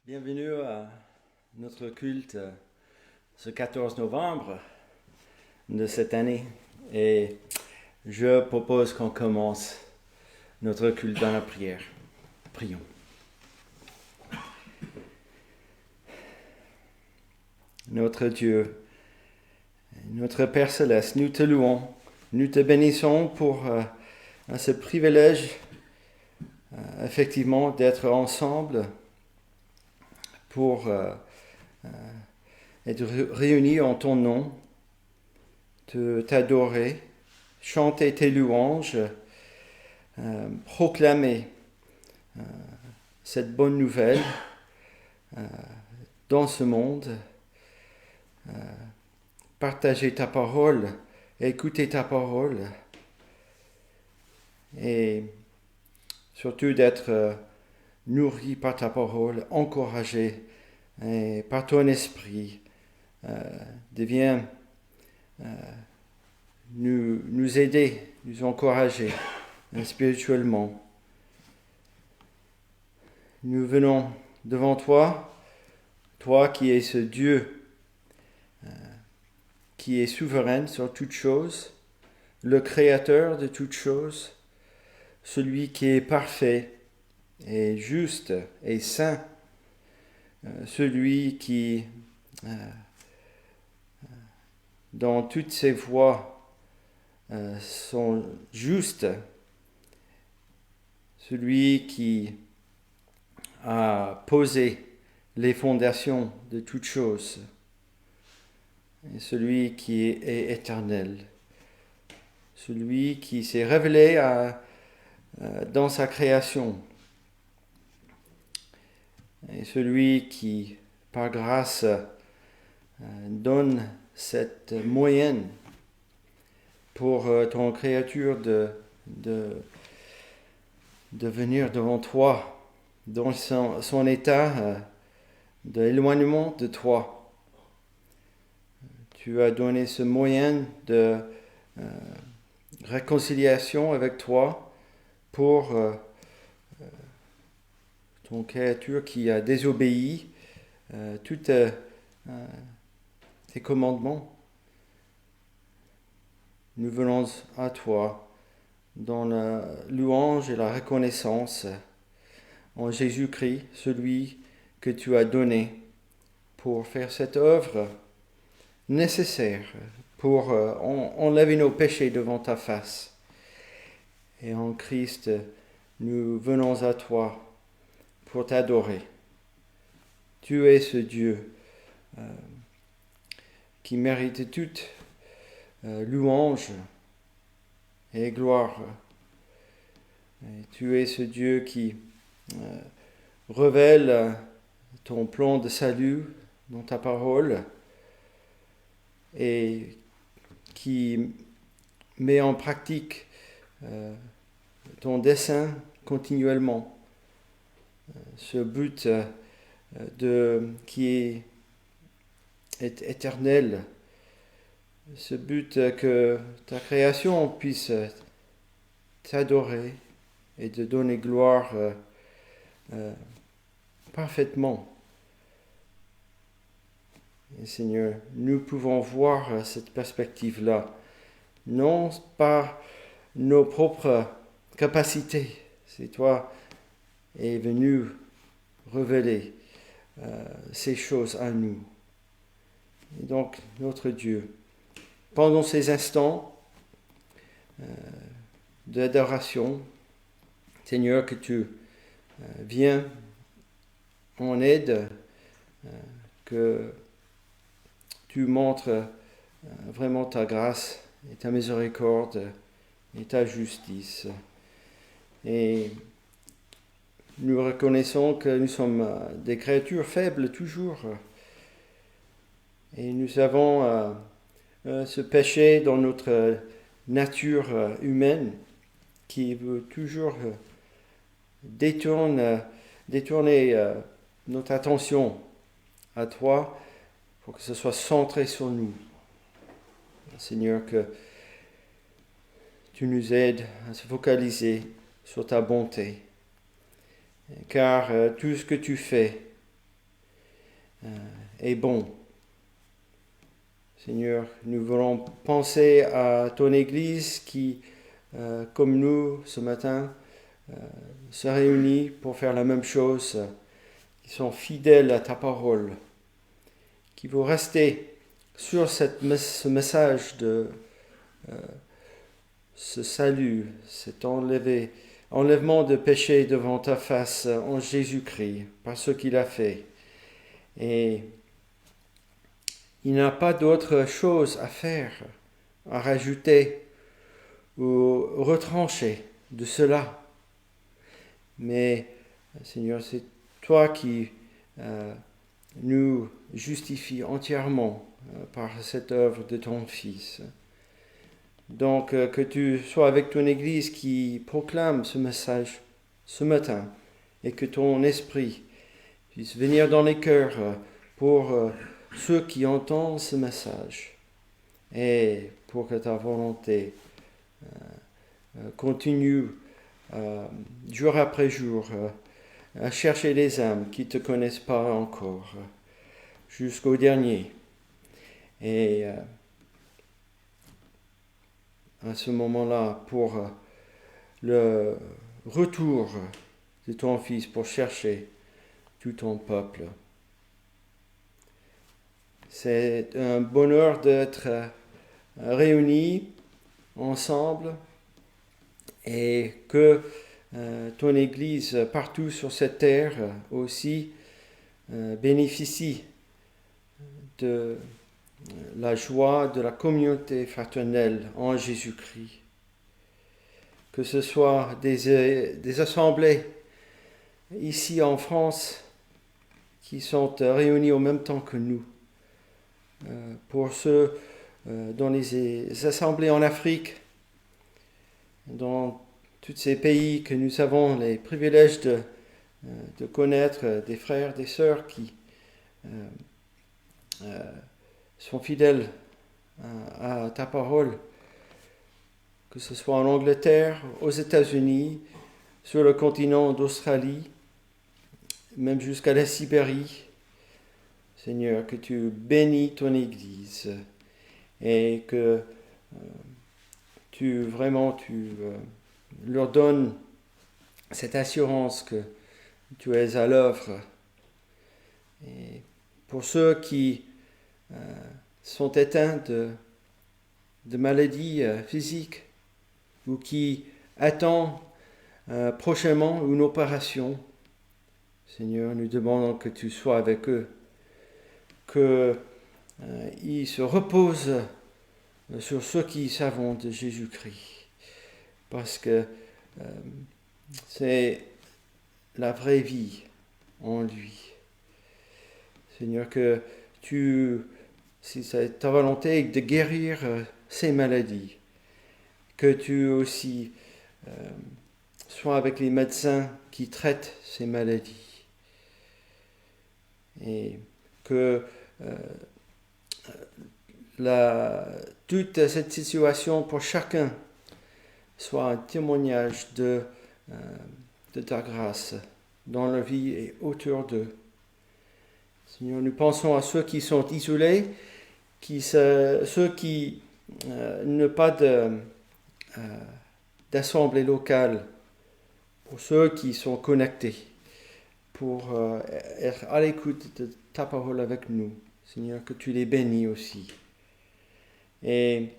Bienvenue à notre culte ce 14 novembre de cette année. Et je propose qu'on commence notre culte dans la prière. Prions. Notre Dieu, notre Père Céleste, nous te louons, nous te bénissons pour ce privilège, effectivement, d'être ensemble pour être réunis en ton nom, t'adorer, chanter tes louanges, proclamer cette bonne nouvelle dans ce monde, partager ta parole, écouter ta parole et surtout d'être nourri par ta parole, encouragé et par ton esprit. Deviens nous aider, nous encourager spirituellement. Nous venons devant toi, toi qui es ce Dieu qui est souverain sur toutes choses, le créateur de toutes choses, celui qui est parfait et juste et saint, celui qui, dans toutes ses voies, sont justes, celui qui a posé les fondations de toutes choses, et celui qui est éternel, celui qui s'est révélé dans sa création, et celui qui, par grâce, donne cette moyenne pour ton créature de venir devant toi dans son état d'éloignement de toi. Tu as donné ce moyen de réconciliation avec toi pour ton créature qui a désobéi tous tes commandements. Nous venons à toi dans la louange et la reconnaissance en Jésus-Christ, celui que tu as donné pour faire cette œuvre nécessaire pour enlever nos péchés devant ta face. Et en Christ, nous venons à toi pour t'adorer. Tu es ce Dieu qui mérite toute louange et gloire. Et tu es ce Dieu qui révèle ton plan de salut dans ta parole et qui met en pratique ton dessein continuellement. Ce but qui est éternel, ce but que ta création puisse t'adorer et te donner gloire parfaitement. Et Seigneur, nous pouvons voir cette perspective-là, non par nos propres capacités. C'est toi qui es venu révéler ces choses à nous. Et donc, notre Dieu, pendant ces instants d'adoration, Seigneur, que tu viens en aide, que tu montres vraiment ta grâce et ta miséricorde et ta justice. Et nous reconnaissons que nous sommes des créatures faibles toujours. Et nous avons ce péché dans notre nature humaine qui veut toujours détourner notre attention à toi pour que ce soit centré sur nous. Seigneur, que tu nous aides à se focaliser sur ta bonté. Car tout ce que tu fais est bon. Seigneur, nous voulons penser à ton Église qui, comme nous ce matin, se réunit pour faire la même chose, qui sont fidèles à ta parole, qui vont rester sur ce message de ce salut, cet enlèvement de péché devant ta face en Jésus-Christ, par ce qu'il a fait. Et il n'y a pas d'autre chose à faire, à rajouter ou retrancher de cela. Mais, Seigneur, c'est toi qui nous justifie entièrement par cette œuvre de ton Fils. Donc, que tu sois avec ton Église qui proclame ce message ce matin et que ton esprit puisse venir dans les cœurs pour ceux qui entendent ce message et pour que ta volonté continue jour après jour à chercher les âmes qui ne te connaissent pas encore jusqu'au dernier. Et à ce moment-là, pour le retour de ton Fils, pour chercher tout ton peuple. C'est un bonheur d'être réunis ensemble et que ton Église partout sur cette terre aussi bénéficie de la joie de la communauté fraternelle en Jésus-Christ. Que ce soit des assemblées ici en France qui sont réunies au même temps que nous. Pour ceux dans les assemblées en Afrique, dans tous ces pays que nous avons les privilèges de connaître, des frères, des sœurs qui sont fidèles à ta parole, que ce soit en Angleterre, aux États-Unis, sur le continent d'Australie, même jusqu'à la Sibérie. Seigneur, que tu bénis ton Église et que tu leur donnes cette assurance que tu es à l'œuvre. Et pour ceux qui sont atteints de maladies physiques ou qui attendent prochainement une opération, Seigneur, nous demandons que tu sois avec eux, qu'ils se reposent sur ce qu'ils savent de Jésus-Christ, parce que c'est la vraie vie en lui. Seigneur, que si c'est ta volonté de guérir ces maladies, que tu aussi sois avec les médecins qui traitent ces maladies, et que toute cette situation pour chacun soit un témoignage de ta grâce dans leur vie et autour d'eux. Seigneur, nous pensons à ceux qui sont isolés, ceux qui n'ont pas d'assemblée locale, pour ceux qui sont connectés, pour être à l'écoute de ta parole avec nous. Seigneur, que tu les bénis aussi. Et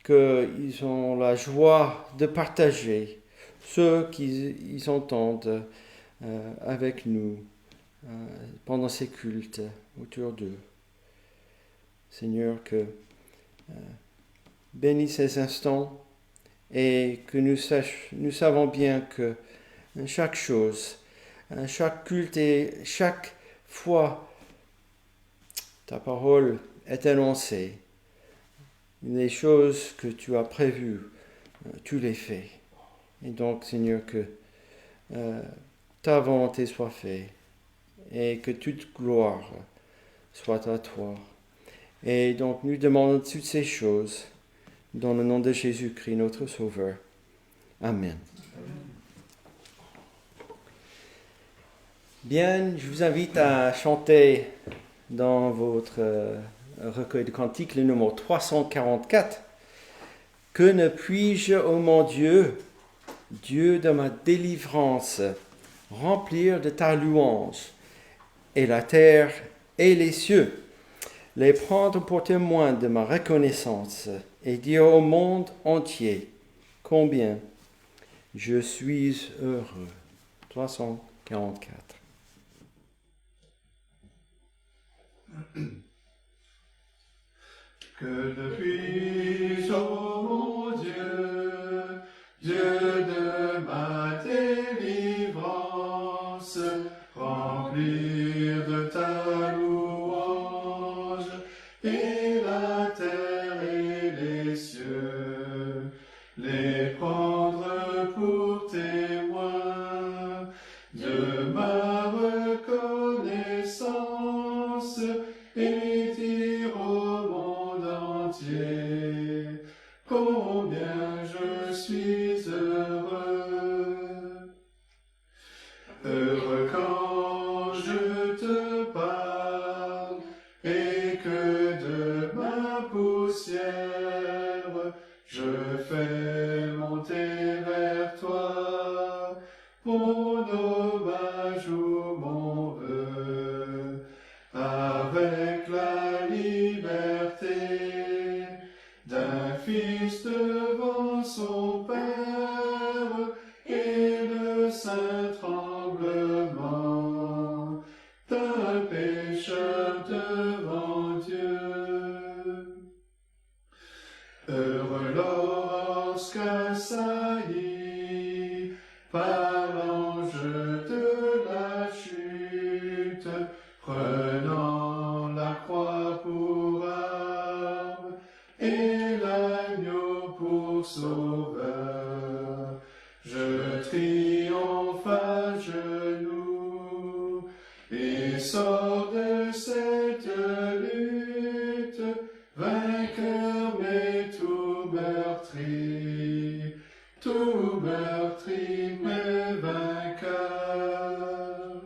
qu'ils ont la joie de partager ce qu'ils entendent avec nous pendant ces cultes autour d'eux. Seigneur, que bénis ces instants et que nous savons bien que chaque chose, chaque culte et chaque fois ta parole est annoncée, les choses que tu as prévues, tu les fais. Et donc, Seigneur, que ta volonté soit faite et que toute gloire soit à toi. Et donc, nous demandons toutes ces choses dans le nom de Jésus-Christ, notre Sauveur. Amen. Bien, je vous invite à chanter dans votre recueil de cantiques, le numéro 344. Que ne puis-je, ô mon Dieu, Dieu de ma délivrance, remplir de ta louange, et la terre et les cieux, les prendre pour témoins de ma reconnaissance, et dire au monde entier combien je suis heureux. 344. Que ne puis-je, ô mon Dieu, Dieu de ma délivrance, remplir de ta louange, et la terre et les cieux, les prendre pour témoins de ma reconnaissance, et dire au monde entier combien je suis heureux. Heureux quand je te parle, et que de ma poussière je fais monter vers toi mon hommage ou mon vœu, avec la liberté d'un fils devant son Père et le saint tremblement d'un pécheur devant Dieu. Heureux lorsqu'assailli par l'ange de la chute, prenant la croix pour arme et l'agneau pour sauveur, je triomphe à genoux et sors de cette lutte, vainqueur mais tout meurtri mais vainqueur.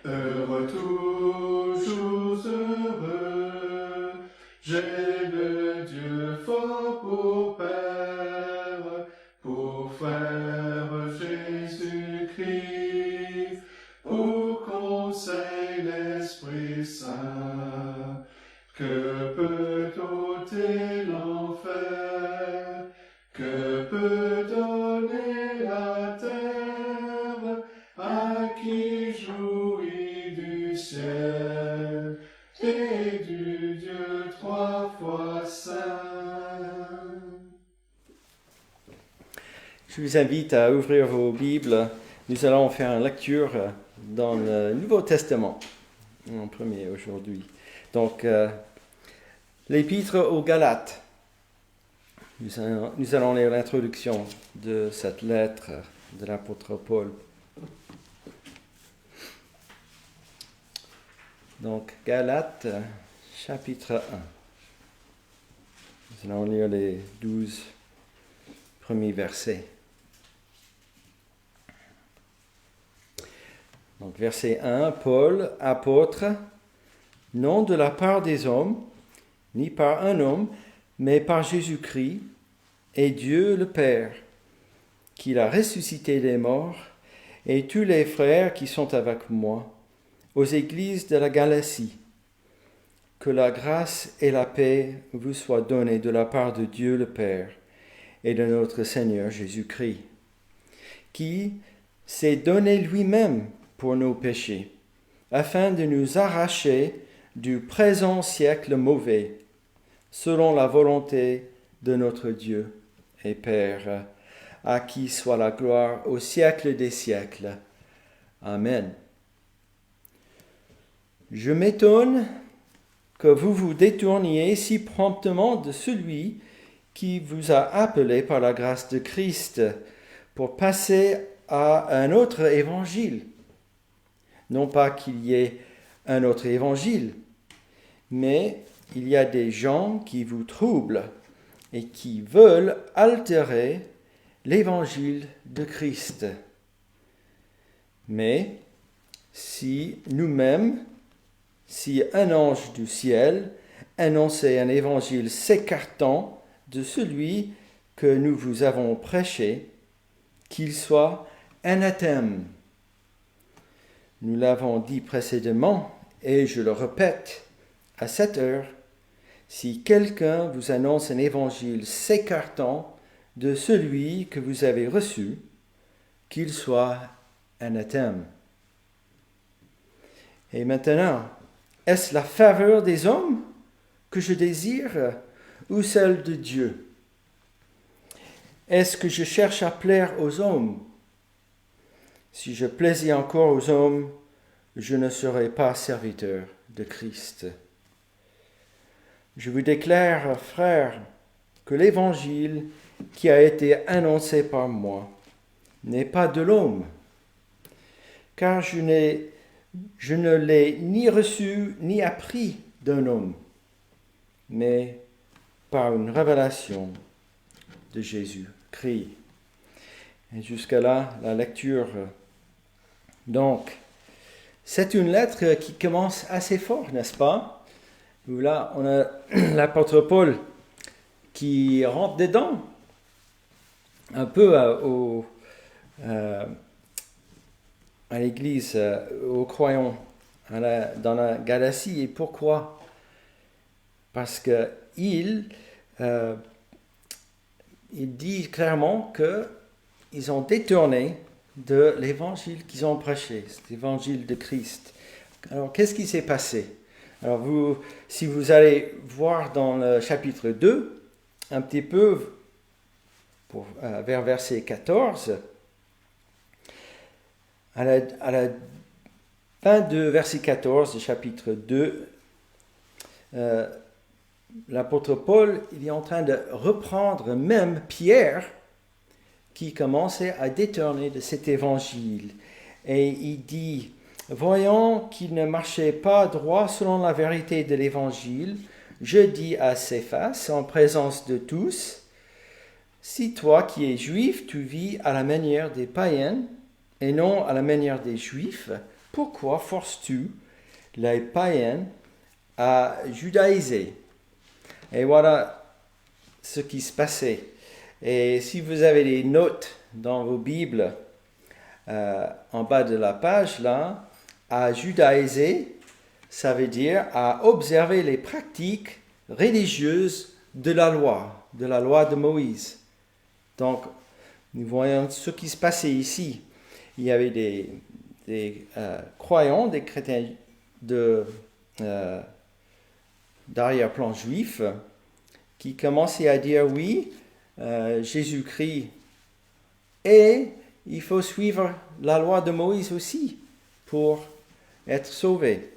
Heureux, toujours heureux, j'ai le Dieu fort pour Père, pour faire Jésus-Christ, pour conseil l'Esprit Saint, que peut ôter l'enfer, que peut donner la terre, à qui jouit du ciel et du Dieu trois fois saint. Je vous invite à ouvrir vos Bibles. Nous allons faire une lecture dans le Nouveau Testament, en premier aujourd'hui. Donc, l'Épître aux Galates. Nous allons lire l'introduction de cette lettre de l'apôtre Paul. Donc, Galates, chapitre 1. Nous allons lire les 12 premiers versets. Donc, verset 1, Paul, apôtre, non de la part des hommes, ni par un homme, mais par Jésus-Christ et Dieu le Père, qui l'a ressuscité des morts, et tous les frères qui sont avec moi, aux églises de la Galatie. Que la grâce et la paix vous soient données de la part de Dieu le Père et de notre Seigneur Jésus-Christ, qui s'est donné lui-même pour nos péchés, afin de nous arracher du présent siècle mauvais, selon la volonté de notre Dieu et Père, à qui soit la gloire au siècle des siècles. Amen. Je m'étonne que vous vous détourniez si promptement de celui qui vous a appelé par la grâce de Christ pour passer à un autre évangile. Non pas qu'il y ait un autre évangile, mais il y a des gens qui vous troublent et qui veulent altérer l'évangile de Christ. Mais si nous-mêmes, si un ange du ciel annonçait un évangile s'écartant de celui que nous vous avons prêché, qu'il soit anathème. Nous l'avons dit précédemment, et je le répète, à cette heure, si quelqu'un vous annonce un évangile s'écartant de celui que vous avez reçu, qu'il soit anathème. Et maintenant, est-ce la faveur des hommes que je désire ou celle de Dieu? Est-ce que je cherche à plaire aux hommes? Si je plaisais encore aux hommes, je ne serais pas serviteur de Christ. Je vous déclare, frères, que l'évangile qui a été annoncé par moi n'est pas de l'homme, car je ne l'ai ni reçu ni appris d'un homme, mais par une révélation de Jésus-Christ. Et jusqu'à là, la lecture. Donc, c'est une lettre qui commence assez fort, n'est-ce pas? Où là, on a l'apôtre Paul qui rentre dedans, un peu à l'église, aux croyants dans la Galatie. Et pourquoi? Parce qu'il dit clairement qu'ils ont détourné de l'évangile qu'ils ont prêché, cet évangile de Christ. Alors, qu'est-ce qui s'est passé? Alors, si vous allez voir dans le chapitre 2, un petit peu vers verset 14, à la fin de verset 14 du chapitre 2, l'apôtre Paul il est en train de reprendre même Pierre, qui commençait à détourner de cet évangile. Et il dit, voyant qu'il ne marchait pas droit selon la vérité de l'évangile, je dis à Céphas, en présence de tous, si toi qui es juif, tu vis à la manière des païens et non à la manière des juifs, pourquoi forces-tu les païens à judaïser? Et voilà ce qui se passait. Et si vous avez des notes dans vos Bibles, en bas de la page, là, à judaïser, ça veut dire à observer les pratiques religieuses de la loi de Moïse. Donc, nous voyons ce qui se passait ici. Il y avait des croyants, des chrétiens d'arrière-plan juif, qui commençaient à dire oui, Jésus-Christ, et il faut suivre la loi de Moïse aussi pour être sauvé.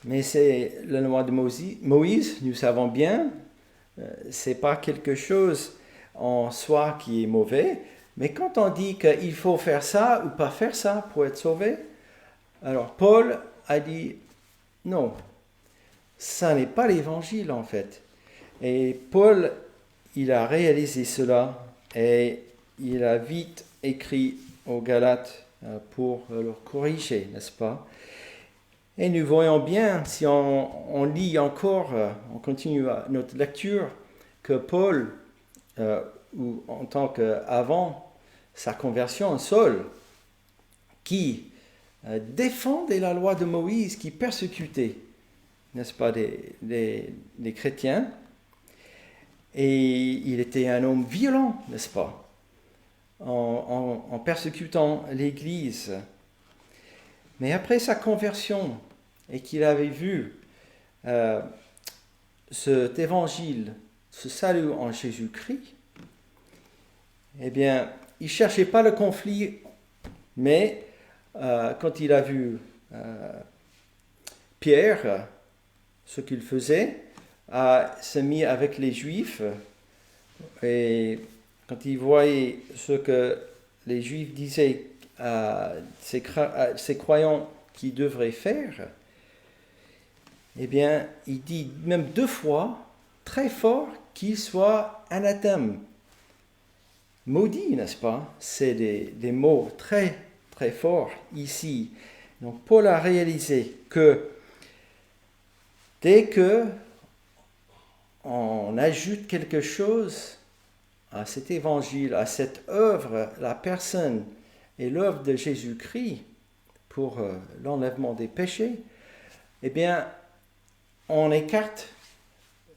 Mais c'est la loi de Moïse, nous savons bien, c'est pas quelque chose en soi qui est mauvais, mais quand on dit qu'il faut faire ça ou pas faire ça pour être sauvé, alors Paul a dit non, ça n'est pas l'évangile en fait. Et Paul, il a réalisé cela et il a vite écrit aux Galates pour leur corriger, n'est-ce pas? Et nous voyons bien, si on lit encore, on continue notre lecture, que Paul, ou en tant qu'avant sa conversion, Saul, qui défendait la loi de Moïse, qui persécutait, n'est-ce pas, des chrétiens, et il était un homme violent, n'est-ce pas, en persécutant l'Église. Mais après sa conversion, et qu'il avait vu cet évangile, ce salut en Jésus-Christ, eh bien, il ne cherchait pas le conflit, mais quand il a vu Pierre, ce qu'il faisait, s'est mis avec les Juifs, et quand il voyait ce que les Juifs disaient à ces croyants qu'ils devraient faire, eh bien, il dit même 2 fois, très fort, qu'il soit anathème. Maudit, n'est-ce pas? C'est des mots très, très forts ici. Donc Paul a réalisé que dès que on ajoute quelque chose à cet évangile, à cette œuvre, la personne et l'œuvre de Jésus-Christ pour l'enlèvement des péchés, eh bien, on écarte,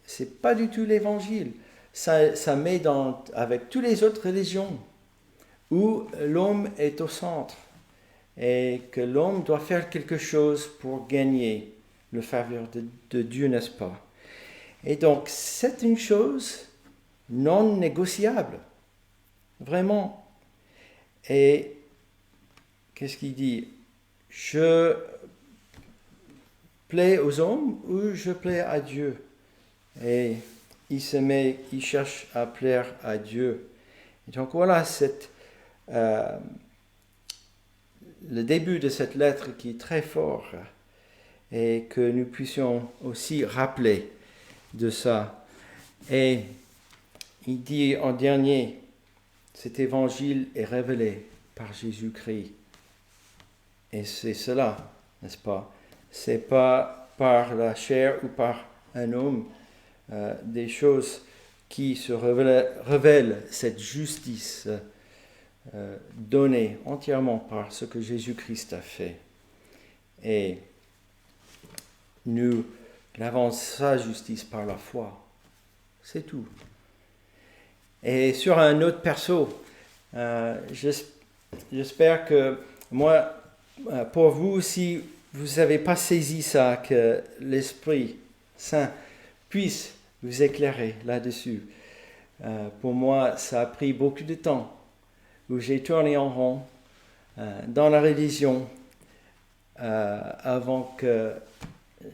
c'est pas du tout l'évangile. Ça met avec toutes les autres religions où l'homme est au centre et que l'homme doit faire quelque chose pour gagner le faveur de Dieu, n'est-ce pas? Et donc, c'est une chose non négociable, vraiment. Et qu'est-ce qu'il dit? Je plais aux hommes ou je plais à Dieu? Et il cherche à plaire à Dieu. Et donc voilà le début de cette lettre qui est très fort et que nous puissions aussi rappeler de ça. Et il dit en dernier, cet évangile est révélé par Jésus-Christ. Et c'est cela, n'est-ce pas? C'est pas par la chair ou par un homme, des choses qui se révèlent cette justice donnée entièrement par ce que Jésus-Christ a fait. Et nous l'avons sa justice par la foi. C'est tout. Et sur un autre perso, j'espère que moi, pour vous, si vous n'avez pas saisi ça, que l'Esprit Saint puisse vous éclairer là-dessus. Pour moi, ça a pris beaucoup de temps, où j'ai tourné en rond dans la religion avant que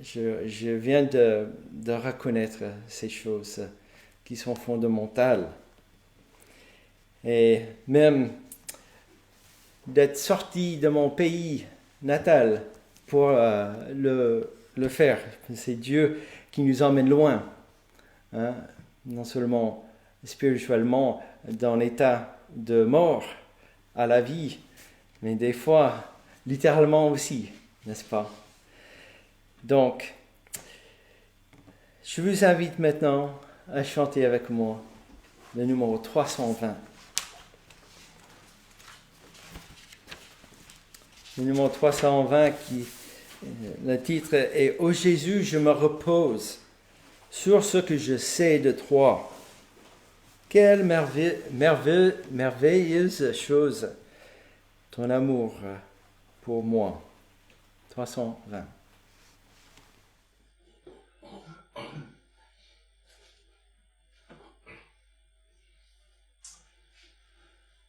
je vienne de reconnaître ces choses qui sont fondamentales. Et même d'être sorti de mon pays natal pour le faire. C'est Dieu qui nous emmène loin, hein? Non seulement spirituellement dans l'état de mort à la vie, mais des fois littéralement aussi, n'est-ce pas? Donc, je vous invite maintenant à chanter avec moi le numéro 320. Le numéro 320, le titre est « Ô Jésus, je me repose sur ce que je sais de toi. Quelle merveilleuse chose ton amour pour moi. » 320.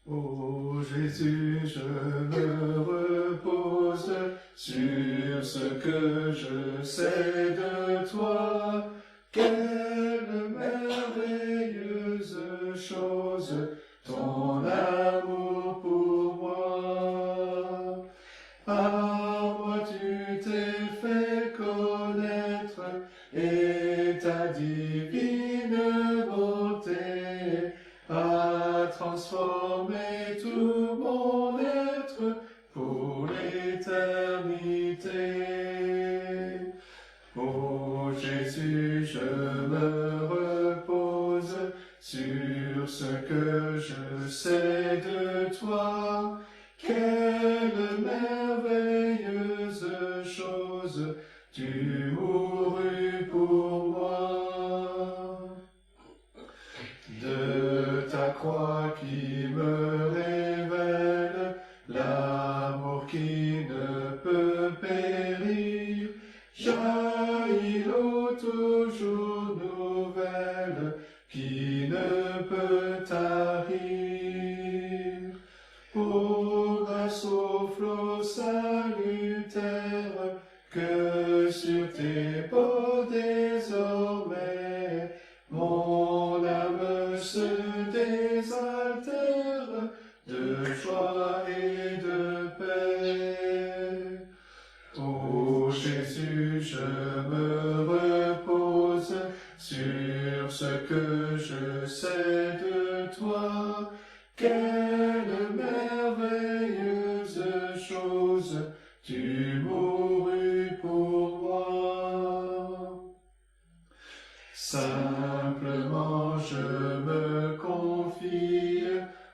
Ô Jésus, je me repose sur ce que je sais de toi. Quelle merveilleuse chose ton amour pour moi. Par moi tu t'es fait connaître et ta divine bonté a transformé tout mon être pour l'éternité. Ô Jésus, je me repose sur ce que je sais de toi. Quelle merveilleuse chose tu mourus pour moi. De ta croix qui me révèle l'amour qui ne peut périr, jaillit l'eau toujours nouvelle qui ne peut tarir. Ô grâce au flot salutaire que sur tes bords désormais mon âme se désaltère de joie et de paix. Ô Jésus, je me repose sur ce que je sais de toi. Quelle merveilleuse chose tu Simplement je me confie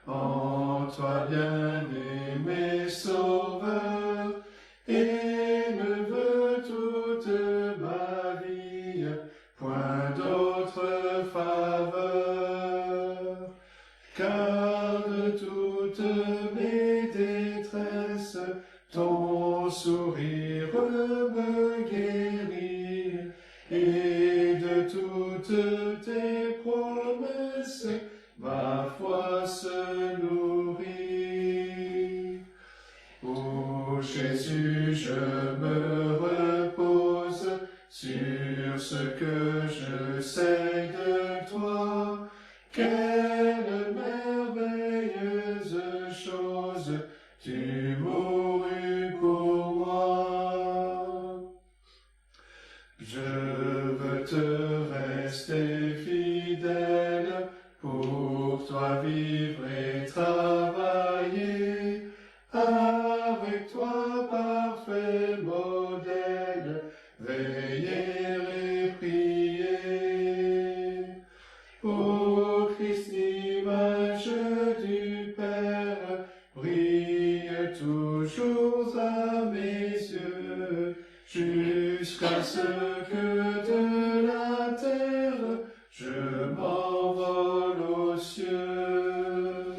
en toi, bien-aimé Sauveur, et ne veux toute ma vie point d'autre faveur, car de toutes mes détresses ton sourire me guérit, et de toutes tes promesses ma foi se nourrit. Ô Jésus, je me repose sur ce que je sais de toi. Quelle merveilleuse chose, tu mourus pour moi. Je veux te rester fidèle, pour toi vivre et travailler, avec toi parfait modèle, veiller et prier. Ô Christ, image du Père, brille toujours à mes yeux, jusqu'à ce que de la terre je m'envole aux cieux.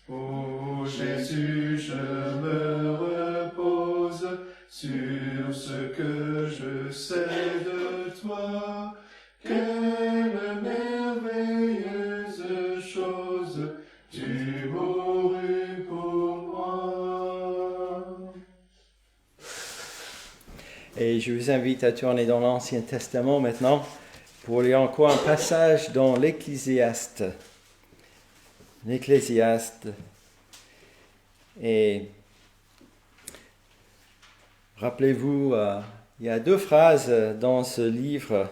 Ô Jésus, je me repose sur ce que je sais de toi. Quelle merveilleuse chose, tu mourus pour moi. Et je vous invite à tourner dans l'Ancien Testament maintenant pour lire encore un passage dans l'Ecclésiaste. L'Ecclésiaste. Et rappelez-vous, il y a 2 phrases dans ce livre.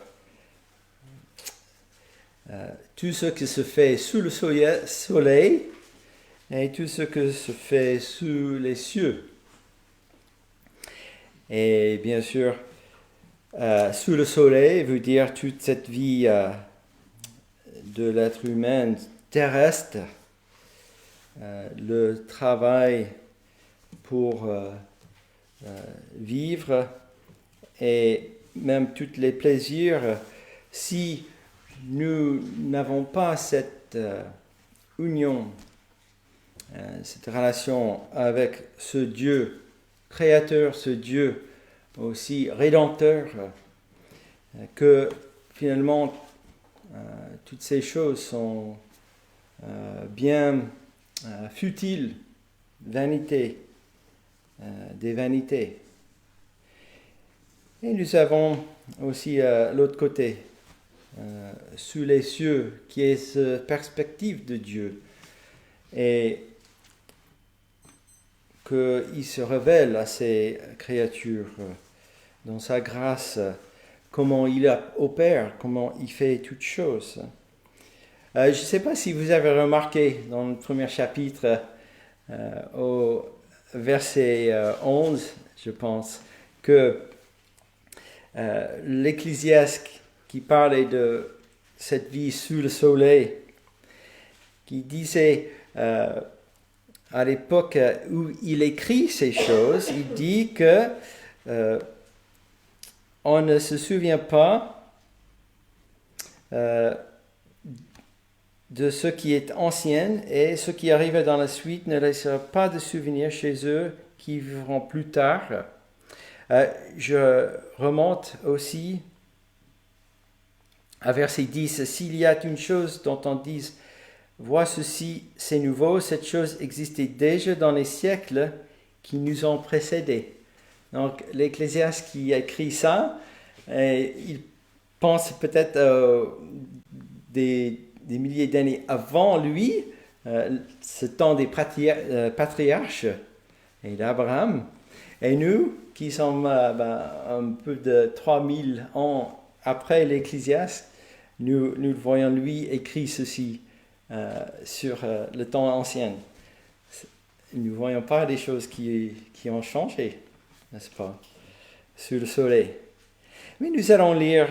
Tout ce qui se fait sous le soleil et tout ce qui se fait sous les cieux. Et bien sûr, sous le soleil veut dire toute cette vie de l'être humain terrestre, le travail pour vivre et même tous les plaisirs. Si nous n'avons pas cette union, cette relation avec ce Dieu créateur, ce Dieu aussi rédempteur, que finalement toutes ces choses sont bien futiles, vanité, des vanités. Et nous avons aussi l'autre côté, sous les cieux, qui est cette perspective de Dieu, et qu'il se révèle à ses créatures dans sa grâce, comment il opère, comment il fait toutes choses. Je ne sais pas si vous avez remarqué dans le premier chapitre, au verset 11, je pense, que l'Ecclésiaste qui parlait de cette vie sous le soleil, qui disait à l'époque où il écrit ces choses, il dit que on ne se souvient pas de ce qui est ancien, et ce qui arrive dans la suite ne laissera pas de souvenir chez eux qui vivront plus tard. Je remonte aussi à verset 10. S'il y a une chose dont on dise « Vois ceci, c'est nouveau », cette chose existait déjà dans les siècles qui nous ont précédés. Donc l'Ecclésiaste qui écrit ça, il pense peut-être des milliers d'années avant lui, ce temps des patriarches et d'Abraham. Et nous, qui sommes un peu de 3000 ans après l'Ecclésiaste, nous le voyons lui écrit ceci sur le temps ancien. Nous ne voyons pas des choses qui ont changé, n'est-ce pas, sous le soleil. Mais nous allons lire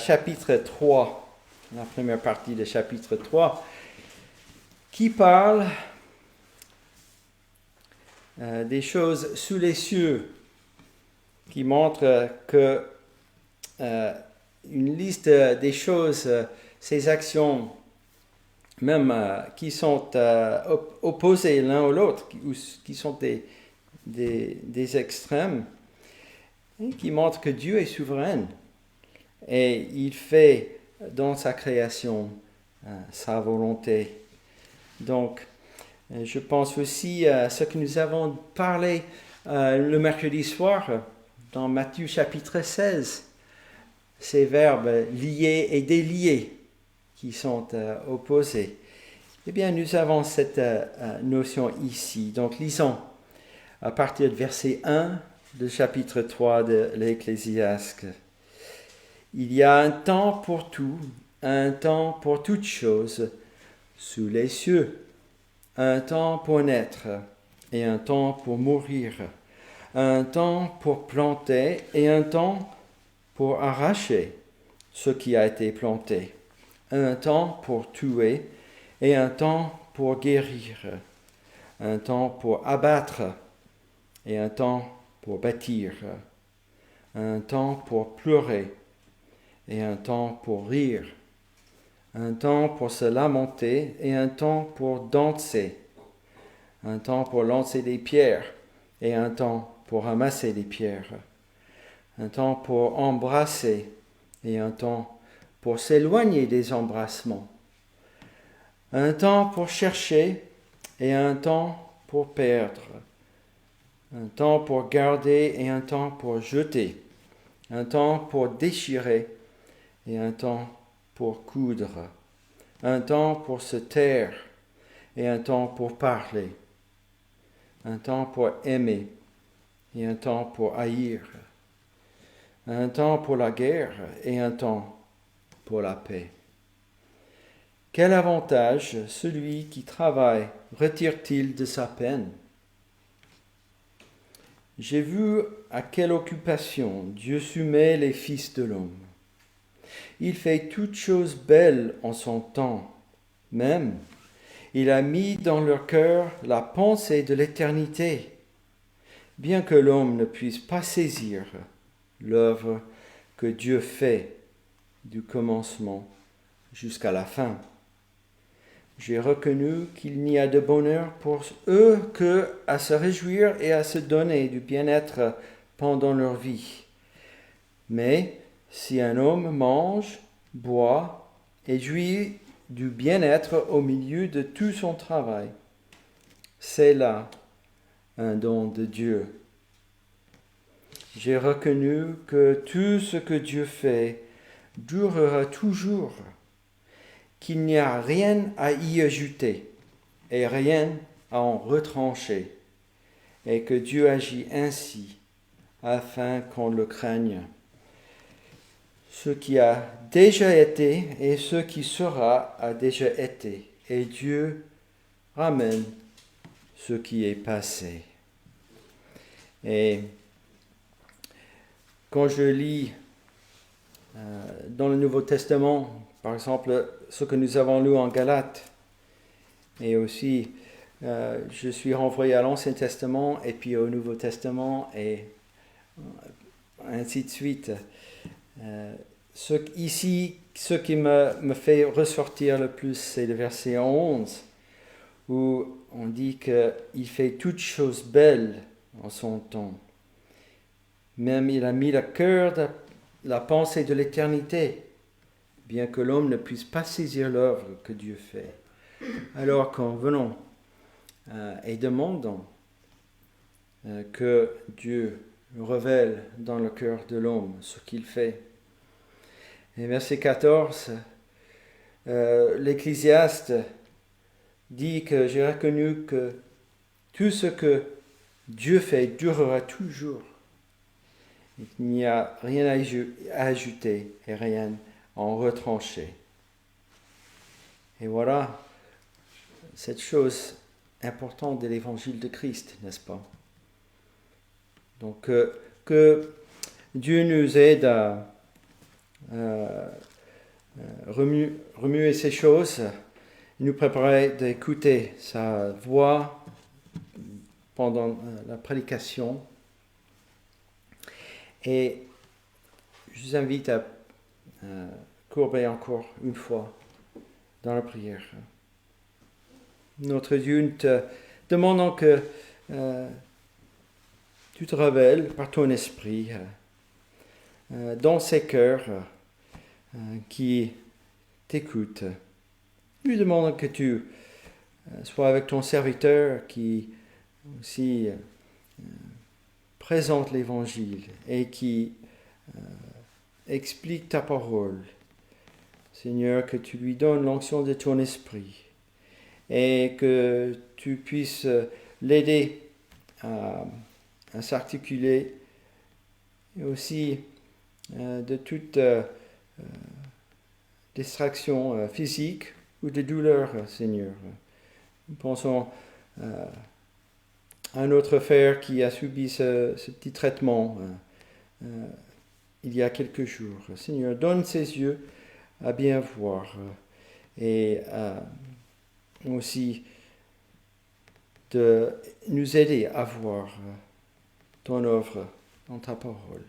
chapitre 3, la première partie de chapitre 3, qui parle des choses sous les cieux, qui montre que une liste des choses, ces actions, même qui sont opposées l'un à l'autre, qui sont des extrêmes, et qui montrent que Dieu est souverain et il fait dans sa création sa volonté. Donc, je pense aussi à ce que nous avons parlé le mercredi soir dans Matthieu chapitre 16, ces verbes liés et déliés qui sont opposés. Eh bien, nous avons cette notion ici. Donc, lisons à partir du verset 1 du chapitre 3 de l'Ecclésiaste. Il y a un temps pour tout, un temps pour toutes choses sous les cieux, un temps pour naître et un temps pour mourir, un temps pour planter et un temps pour arracher ce qui a été planté, un temps pour tuer et un temps pour guérir, un temps pour abattre et un temps pour bâtir, un temps pour pleurer et un temps pour rire, un temps pour se lamenter et un temps pour danser, un temps pour lancer des pierres et un temps pour ramasser des pierres, un temps pour embrasser et un temps pour s'éloigner des embrassements, un temps pour chercher et un temps pour perdre, un temps pour garder et un temps pour jeter, un temps pour déchirer et un temps pour coudre, un temps pour se taire et un temps pour parler, un temps pour aimer et un temps pour haïr, un temps pour la guerre et un temps pour la paix. Quel avantage celui qui travaille retire-t-il de sa peine? J'ai vu à quelle occupation Dieu soumet les fils de l'homme. Il fait toutes choses belles en son temps. Même, il a mis dans leur cœur la pensée de l'éternité, bien que l'homme ne puisse pas saisir l'œuvre que Dieu fait du commencement jusqu'à la fin. J'ai reconnu qu'il n'y a de bonheur pour eux que à se réjouir et à se donner du bien-être pendant leur vie. Mais si un homme mange, boit et jouit du bien-être au milieu de tout son travail, c'est là un don de Dieu. J'ai reconnu que tout ce que Dieu fait durera toujours, qu'il n'y a rien à y ajouter et rien à en retrancher, et que Dieu agit ainsi afin qu'on le craigne. Ce qui a déjà été et ce qui sera a déjà été, et Dieu ramène ce qui est passé. Et quand je lis dans le Nouveau Testament, par exemple, ce que nous avons lu en Galates, et aussi je suis renvoyé à l'Ancien Testament et puis au Nouveau Testament et ainsi de suite. Ce qui me fait ressortir le plus, c'est le verset 11, où on dit qu'il fait toutes choses belles en son temps. Même il a mis le cœur de la pensée de l'éternité, bien que l'homme ne puisse pas saisir l'œuvre que Dieu fait. Alors quand venons et demandons que Dieu révèle dans le cœur de l'homme ce qu'il fait. Et verset 14, l'Ecclésiaste dit que j'ai reconnu que tout ce que Dieu fait durera toujours. Il n'y a rien à ajouter et rien à en retrancher. Et voilà cette chose importante de l'évangile de Christ, n'est-ce pas? Donc que Dieu nous aide à remuer ces choses, nous préparer d'écouter sa voix pendant la prédication. Et je vous invite à courber encore une fois dans la prière. Notre Dieu, nous te demandons que tu te révèles par ton esprit dans ces cœurs qui t'écoutent. Nous demandons que tu sois avec ton serviteur qui aussi présente l'Évangile et qui explique ta parole. Seigneur, que tu lui donnes l'onction de ton esprit et que tu puisses l'aider à s'articuler et aussi de toute distraction physique ou de douleur, Seigneur. Nous pensons à un autre frère qui a subi ce petit traitement il y a quelques jours. Seigneur, donne ses yeux à bien voir et aussi de nous aider à voir ton œuvre dans ta parole.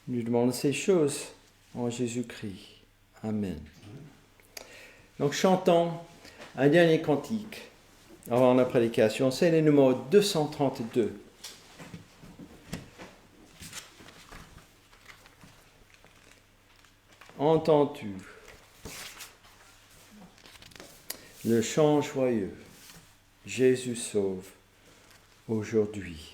Nous demandons ces choses en Jésus-Christ. Amen. Donc chantons un dernier cantique avant la prédication. C'est le numéro 232. Entends-tu le chant joyeux, Jésus sauve aujourd'hui.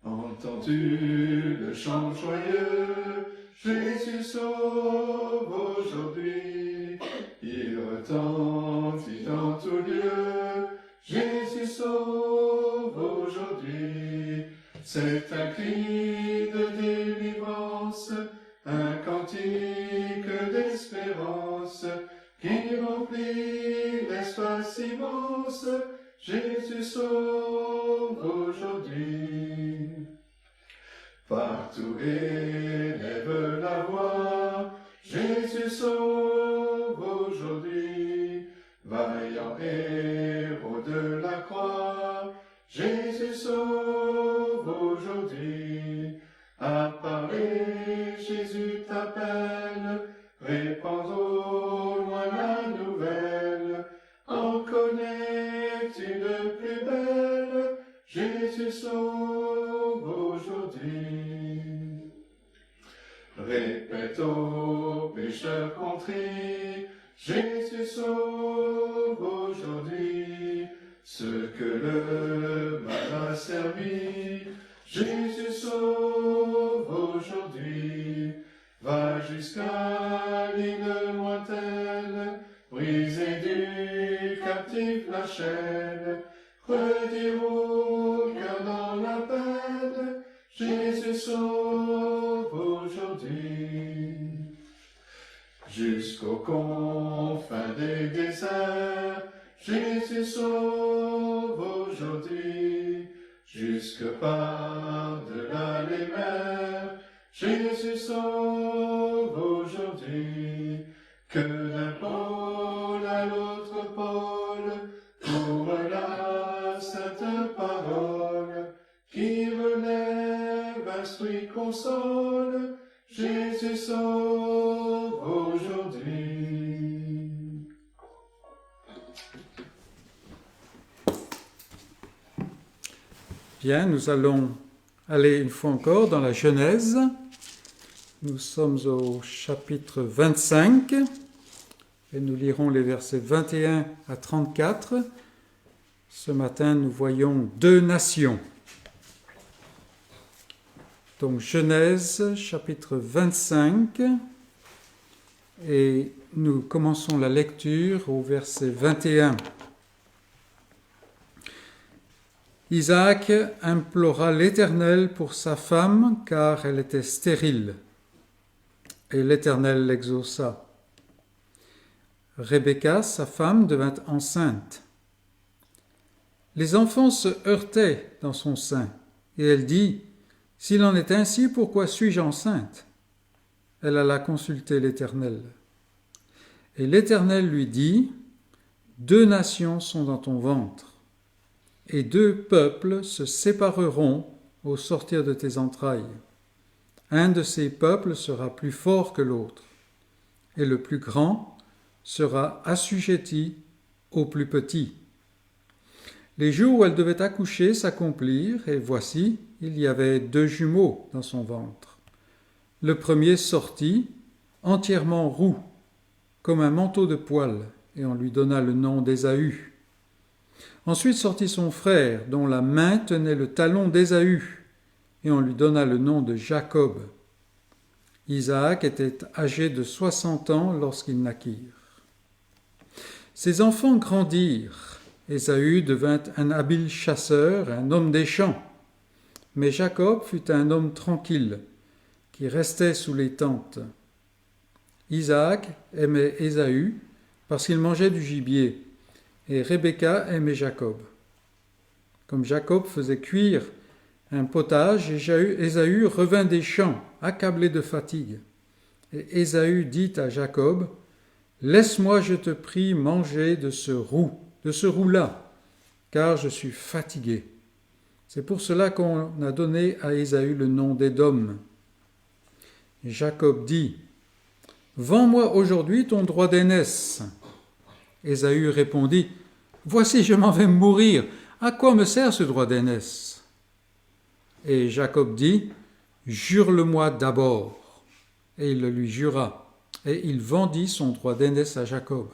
Entends-tu le chant joyeux, Jésus sauve aujourd'hui. Il retentit dans tout lieu, Jésus sauve aujourd'hui. C'est un cri de délivrance, un cantique d'espérance, qui remplit l'espace immense, Jésus sauve aujourd'hui. Partout élève la voix, Jésus sauve aujourd'hui. Vaillant héros de la croix, Jésus sauve aujourd'hui. À Paris, Jésus t'appelle, répand au loin la nouvelle. En connais-tu une plus belle, Jésus sauve aujourd'hui. Répète aux pécheurs contrits, Jésus sauve aujourd'hui. Ceux que le mal a servi, Jésus sauve aujourd'hui. Va jusqu'à l'île lointaine, briser du captif la chaîne, redire au cœur dans la peine, Jésus sauve aujourd'hui. Jusqu'aux confins des déserts, Jésus sauve aujourd'hui. Jusque par-delà les mers, Jésus sauve aujourd'hui. Que d'un pôle à l'autre pôle, pour la sainte parole, qui relève, instruit, console, Jésus sauve aujourd'hui. Bien, nous allons aller une fois encore dans la Genèse. Nous sommes au chapitre 25 et nous lirons les versets 21 à 34. Ce matin, nous voyons deux nations. Donc Genèse, chapitre 25, et nous commençons la lecture au verset 21. Isaac implora l'Éternel pour sa femme, car elle était stérile. Et l'Éternel l'exauça. Rebecca, sa femme, devint enceinte. Les enfants se heurtaient dans son sein, et elle dit, « S'il en est ainsi, pourquoi suis-je enceinte ?» Elle alla consulter l'Éternel. Et l'Éternel lui dit, « 2 nations sont dans ton ventre, et 2 peuples se sépareront au sortir de tes entrailles. Un de ces peuples sera plus fort que l'autre, et le plus grand sera assujetti au plus petit. » Les jours où elle devait accoucher s'accomplirent, et voici, il y avait 2 jumeaux dans son ventre. Le premier sortit, entièrement roux, comme un manteau de poil, et on lui donna le nom d'Ésaü. Ensuite sortit son frère, dont la main tenait le talon d'Ésaü, et on lui donna le nom de Jacob. Isaac était âgé de 60 ans lorsqu'ils naquirent. Ses enfants grandirent. Ésaü devint un habile chasseur, un homme des champs. Mais Jacob fut un homme tranquille, qui restait sous les tentes. Isaac aimait Ésaü parce qu'il mangeait du gibier, et Rebecca aimait Jacob. Comme Jacob faisait cuire un potage, Ésaü revint des champs, accablé de fatigue. Et Ésaü dit à Jacob, « Laisse-moi, je te prie, manger de ce roux-là, car je suis fatigué. » C'est pour cela qu'on a donné à Ésaü le nom d'Édom. Et Jacob dit, « Vends-moi aujourd'hui ton droit d'aînesse. » Ésaü répondit, « Voici, je m'en vais mourir. À quoi me sert ce droit d'aînesse ?» Et Jacob dit, « Jure-le-moi d'abord. » Et il le lui jura. Et il vendit son droit d'aînesse à Jacob.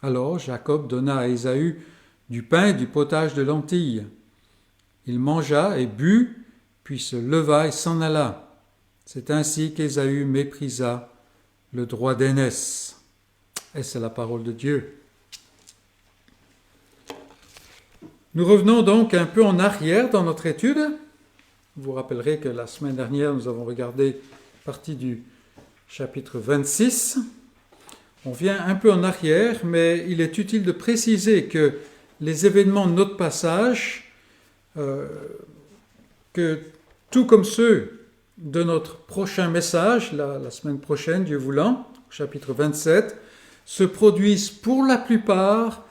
Alors Jacob donna à Ésaü du pain et du potage de lentilles. Il mangea et but, puis se leva et s'en alla. C'est ainsi qu'Ésaü méprisa le droit d'aînesse. Et c'est la parole de Dieu. Nous revenons donc un peu en arrière dans notre étude. Vous vous rappellerez que la semaine dernière, nous avons regardé partie du chapitre 26. On vient un peu en arrière, mais il est utile de préciser que les événements de notre passage, que tout comme ceux de notre prochain message, la semaine prochaine, Dieu voulant, chapitre 27, se produisent pour la plupart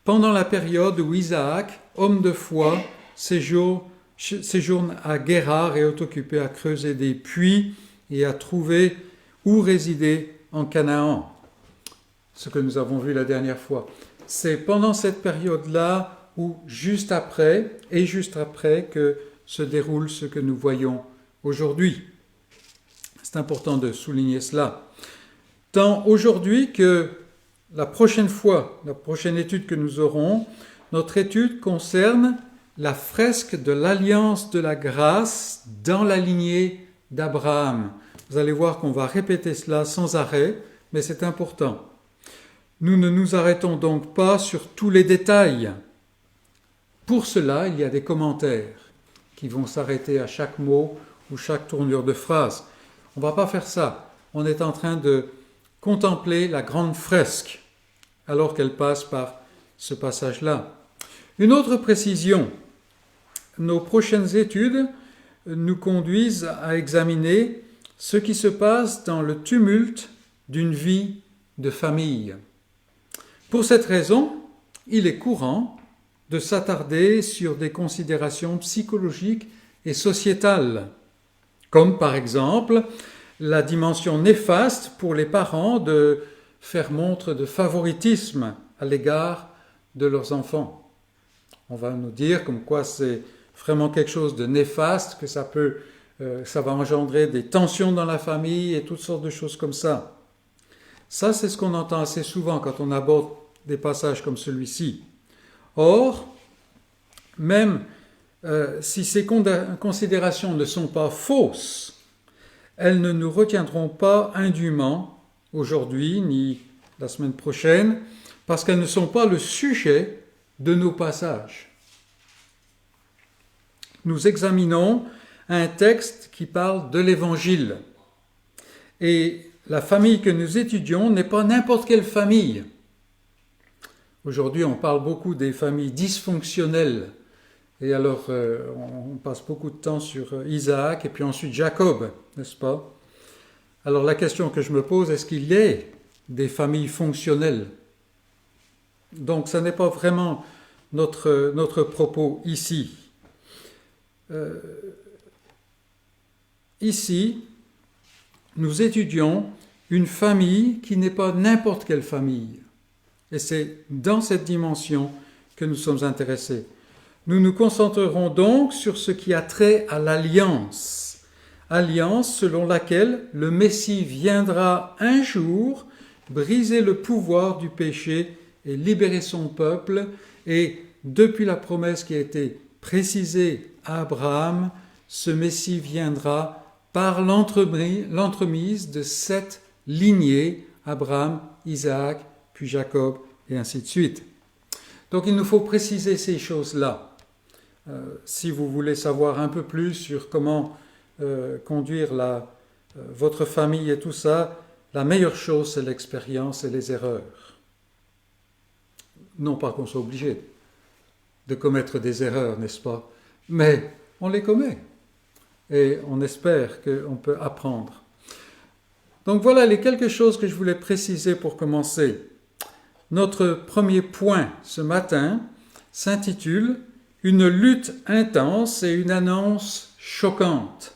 pendant la période où Isaac, homme de foi, séjourne à Guérar et est occupé à creuser des puits et à trouver où résider en Canaan. Ce que nous avons vu la dernière fois. C'est pendant cette période-là ou juste après que se déroule ce que nous voyons aujourd'hui. C'est important de souligner cela. Tant aujourd'hui que la prochaine fois, la prochaine étude que nous aurons, notre étude concerne la fresque de l'alliance de la grâce dans la lignée d'Abraham. Vous allez voir qu'on va répéter cela sans arrêt, mais c'est important. Nous ne nous arrêtons donc pas sur tous les détails. Pour cela, il y a des commentaires qui vont s'arrêter à chaque mot ou chaque tournure de phrase. On ne va pas faire ça. On est en train de contempler la grande fresque alors qu'elle passe par ce passage-là. Une autre précision. Nos prochaines études nous conduisent à examiner ce qui se passe dans le tumulte d'une vie de famille. Pour cette raison, il est courant de s'attarder sur des considérations psychologiques et sociétales, comme par exemple la dimension néfaste pour les parents de faire montre de favoritisme à l'égard de leurs enfants. On va nous dire comme quoi c'est vraiment quelque chose de néfaste, que ça va engendrer des tensions dans la famille et toutes sortes de choses comme ça. Ça, c'est ce qu'on entend assez souvent quand on aborde des passages comme celui-ci. Or, même si ces considérations ne sont pas fausses, elles ne nous retiendront pas indûment aujourd'hui ni la semaine prochaine, parce qu'elles ne sont pas le sujet de nos passages. Nous examinons un texte qui parle de l'Évangile. Et la famille que nous étudions n'est pas n'importe quelle famille. Aujourd'hui, on parle beaucoup des familles dysfonctionnelles. Et alors, on passe beaucoup de temps sur Isaac et puis ensuite Jacob, n'est-ce pas? Alors la question que je me pose, est-ce qu'il y a des familles fonctionnelles? Donc, ça n'est pas vraiment notre propos ici. Ici, nous étudions une famille qui n'est pas n'importe quelle famille. Et c'est dans cette dimension que nous sommes intéressés. Nous nous concentrerons donc sur ce qui a trait à l'alliance. Alliance selon laquelle le Messie viendra un jour briser le pouvoir du péché et libérer son peuple. Et depuis la promesse qui a été précisée à Abraham, ce Messie viendra par l'entremise de 7 lignées, Abraham, Isaac, puis Jacob, et ainsi de suite. Donc il nous faut préciser ces choses-là. Si vous voulez savoir un peu plus sur comment conduire votre famille et tout ça, la meilleure chose, c'est l'expérience et les erreurs. Non pas qu'on soit obligé de commettre des erreurs, n'est-ce pas? Mais on les commet. Et on espère qu'on peut apprendre. Donc voilà les quelques choses que je voulais préciser pour commencer. Notre premier point ce matin s'intitule « Une lutte intense et une annonce choquante ».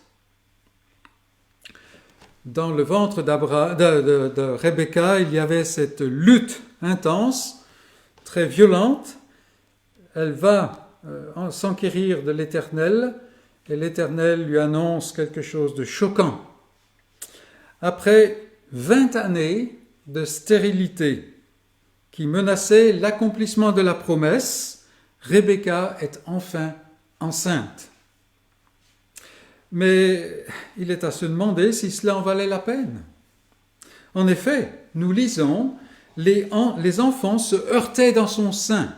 Dans le ventre de Rebecca, il y avait cette lutte intense, très violente. Elle va s'enquérir de l'Éternel et l'Éternel lui annonce quelque chose de choquant. Après 20 années de stérilité qui menaçaient l'accomplissement de la promesse, Rebecca est enfin enceinte. Mais il est à se demander si cela en valait la peine. En effet, nous lisons, les enfants se heurtaient dans son sein.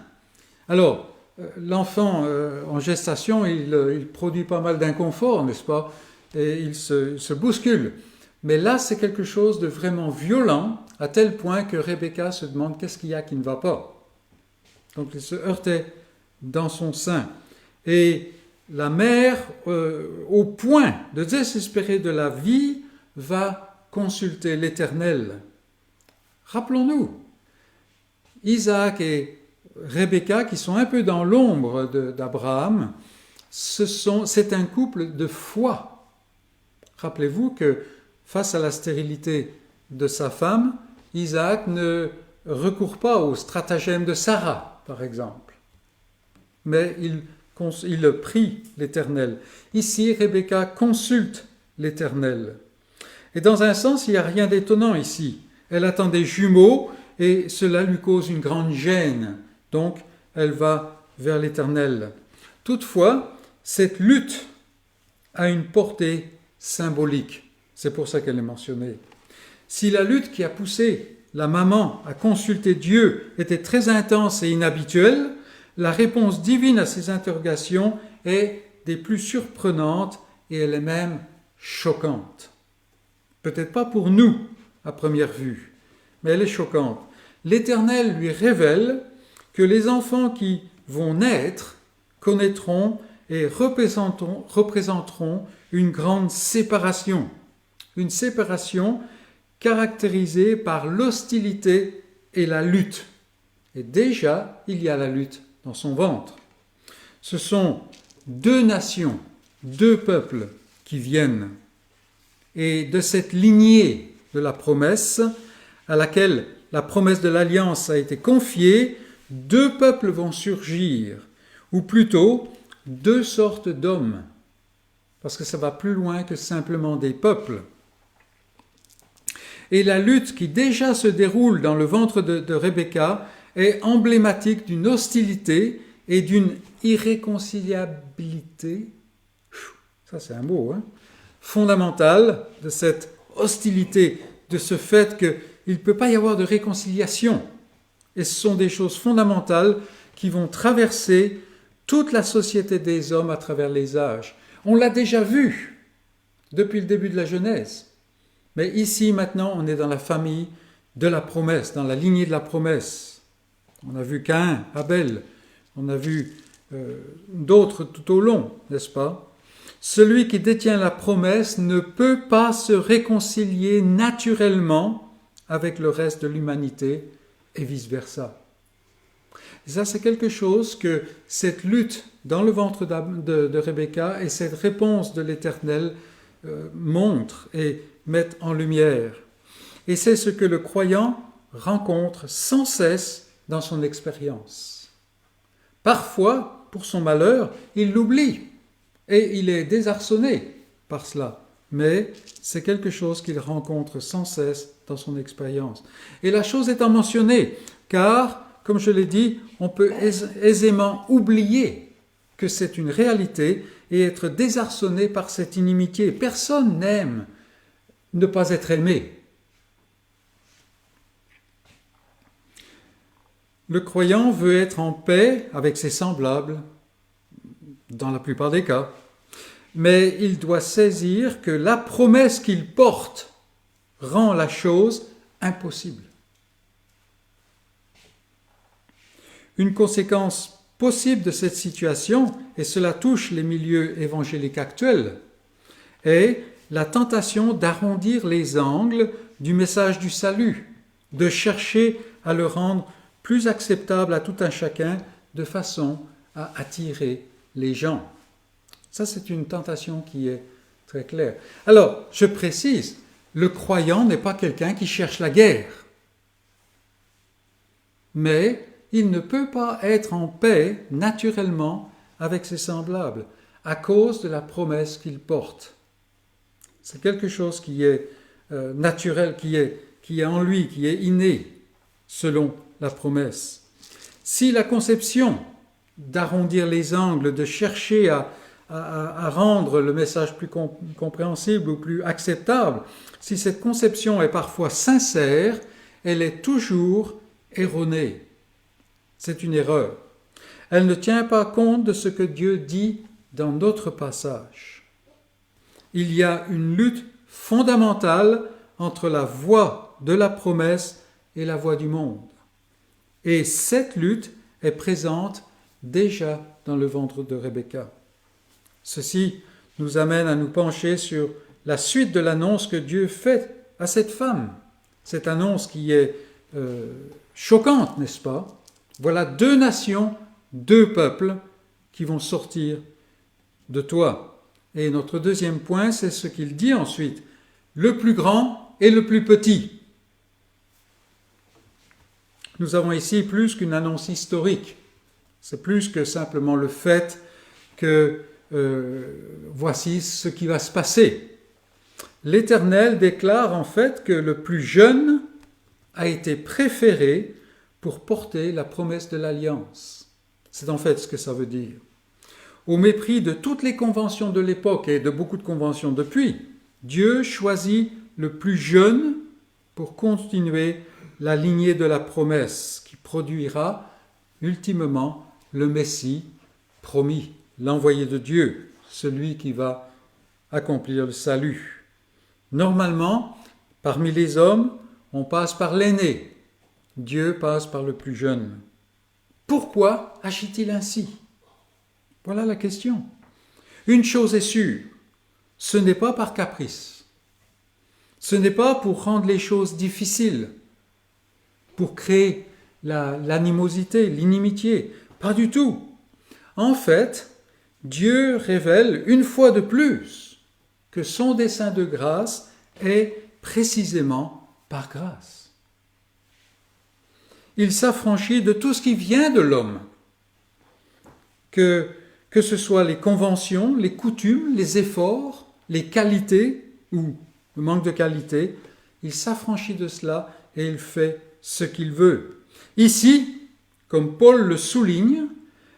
Alors, l'enfant en gestation, il produit pas mal d'inconfort, n'est-ce pas? Et il se bouscule. Mais là, c'est quelque chose de vraiment violent, à tel point que Rebecca se demande qu'est-ce qu'il y a qui ne va pas. Donc, il se heurtait dans son sein. Et la mère, au point de désespérer de la vie, va consulter l'Éternel. Rappelons-nous, Isaac et Rebecca, qui sont un peu dans l'ombre d'Abraham, c'est un couple de foi. Rappelez-vous que face à la stérilité de sa femme, Isaac ne recourt pas au stratagème de Sarah, par exemple. Mais il prie l'Éternel. Ici, Rebecca consulte l'Éternel. Et dans un sens, il n'y a rien d'étonnant ici. Elle attend des jumeaux et cela lui cause une grande gêne. Donc, elle va vers l'Éternel. Toutefois, cette lutte a une portée symbolique. C'est pour ça qu'elle est mentionnée. Si la lutte qui a poussé la maman à consulter Dieu était très intense et inhabituelle, la réponse divine à ces interrogations est des plus surprenantes et elle est même choquante. Peut-être pas pour nous, à première vue, mais elle est choquante. L'Éternel lui révèle que les enfants qui vont naître connaîtront et représenteront une grande séparation. Une séparation caractérisée par l'hostilité et la lutte. Et déjà, il y a la lutte dans son ventre. Ce sont 2 nations, 2 peuples qui viennent. Et de cette lignée de la promesse, à laquelle la promesse de l'alliance a été confiée, 2 peuples vont surgir, ou plutôt 2 sortes d'hommes, parce que ça va plus loin que simplement des peuples. Et la lutte qui déjà se déroule dans le ventre de Rebecca est emblématique d'une hostilité et d'une irréconciliabilité, ça c'est un mot, fondamentale de cette hostilité, de ce fait qu'il ne peut pas y avoir de réconciliation. Et ce sont des choses fondamentales qui vont traverser toute la société des hommes à travers les âges. On l'a déjà vu depuis le début de la Genèse. Mais ici, maintenant, on est dans la famille de la promesse, dans la lignée de la promesse. On a vu Caïn, Abel, on a vu d'autres tout au long, n'est-ce pas? Celui qui détient la promesse ne peut pas se réconcilier naturellement avec le reste de l'humanité et vice-versa. Et ça, c'est quelque chose que cette lutte dans le ventre de Rebecca et cette réponse de l'Éternel montrent et mettent en lumière. Et c'est ce que le croyant rencontre sans cesse dans son expérience. Parfois, pour son malheur, il l'oublie et il est désarçonné par cela. Mais c'est quelque chose qu'il rencontre sans cesse dans son expérience. Et la chose étant mentionnée, car, comme je l'ai dit, on peut aisément oublier que c'est une réalité et être désarçonné par cette inimitié. Personne n'aime ne pas être aimé. Le croyant veut être en paix avec ses semblables, dans la plupart des cas, mais il doit saisir que la promesse qu'il porte rend la chose impossible. Une conséquence possible de cette situation, et cela touche les milieux évangéliques actuels, est la tentation d'arrondir les angles du message du salut, de chercher à le rendre plus acceptable à tout un chacun de façon à attirer les gens. Ça, c'est une tentation qui est très claire. Alors, je précise, le croyant n'est pas quelqu'un qui cherche la guerre. Mais il ne peut pas être en paix naturellement avec ses semblables à cause de la promesse qu'il porte. C'est quelque chose qui est naturel, qui est en lui, qui est inné, selon la promesse. Si la conception d'arrondir les angles, de chercher à rendre le message plus compréhensible ou plus acceptable, si cette conception est parfois sincère, elle est toujours erronée. C'est une erreur. Elle ne tient pas compte de ce que Dieu dit dans d'autres passages. Il y a une lutte fondamentale entre la voie de la promesse et la voie du monde. Et cette lutte est présente déjà dans le ventre de Rebecca. Ceci nous amène à nous pencher sur la suite de l'annonce que Dieu fait à cette femme. Cette annonce qui est choquante, n'est-ce pas? Voilà 2 nations, 2 peuples qui vont sortir de toi. Et notre deuxième point, c'est ce qu'il dit ensuite. Le plus grand et le plus petit. Nous avons ici plus qu'une annonce historique. C'est plus que simplement le fait que voici ce qui va se passer. L'Éternel déclare en fait que le plus jeune a été préféré pour porter la promesse de l'alliance. C'est en fait ce que ça veut dire. Au mépris de toutes les conventions de l'époque et de beaucoup de conventions depuis, Dieu choisit le plus jeune pour continuer la lignée de la promesse qui produira ultimement le Messie promis, l'envoyé de Dieu, celui qui va accomplir le salut. Normalement, parmi les hommes, on passe par l'aîné. Dieu passe par le plus jeune. Pourquoi agit-il ainsi? Voilà la question. Une chose est sûre, ce n'est pas par caprice. Ce n'est pas pour rendre les choses difficiles, pour créer l'animosité, l'inimitié. Pas du tout. En fait, Dieu révèle une fois de plus que son dessein de grâce est précisément par grâce. Il s'affranchit de tout ce qui vient de l'homme, que ce soit les conventions, les coutumes, les efforts, les qualités ou le manque de qualité, il s'affranchit de cela et il fait ce qu'il veut. Ici, comme Paul le souligne,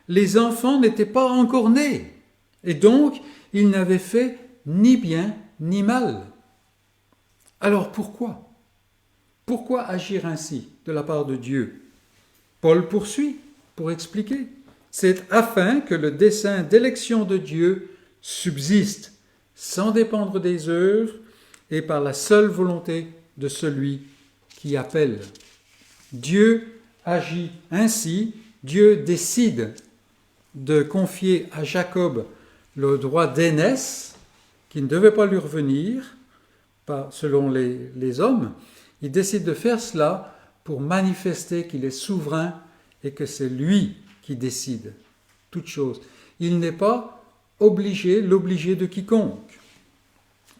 les enfants n'étaient pas encore nés et donc ils n'avaient fait ni bien ni mal. Alors pourquoi? Pourquoi agir ainsi de la part de Dieu? Paul poursuit pour expliquer. C'est afin que le dessein d'élection de Dieu subsiste sans dépendre des œuvres et par la seule volonté de celui qui appelle. Dieu agit ainsi, Dieu décide de confier à Jacob le droit d'aînesse, qui ne devait pas lui revenir, pas selon les hommes. Il décide de faire cela pour manifester qu'il est souverain et que c'est lui qui décide toute chose. Il n'est pas l'obligé de quiconque.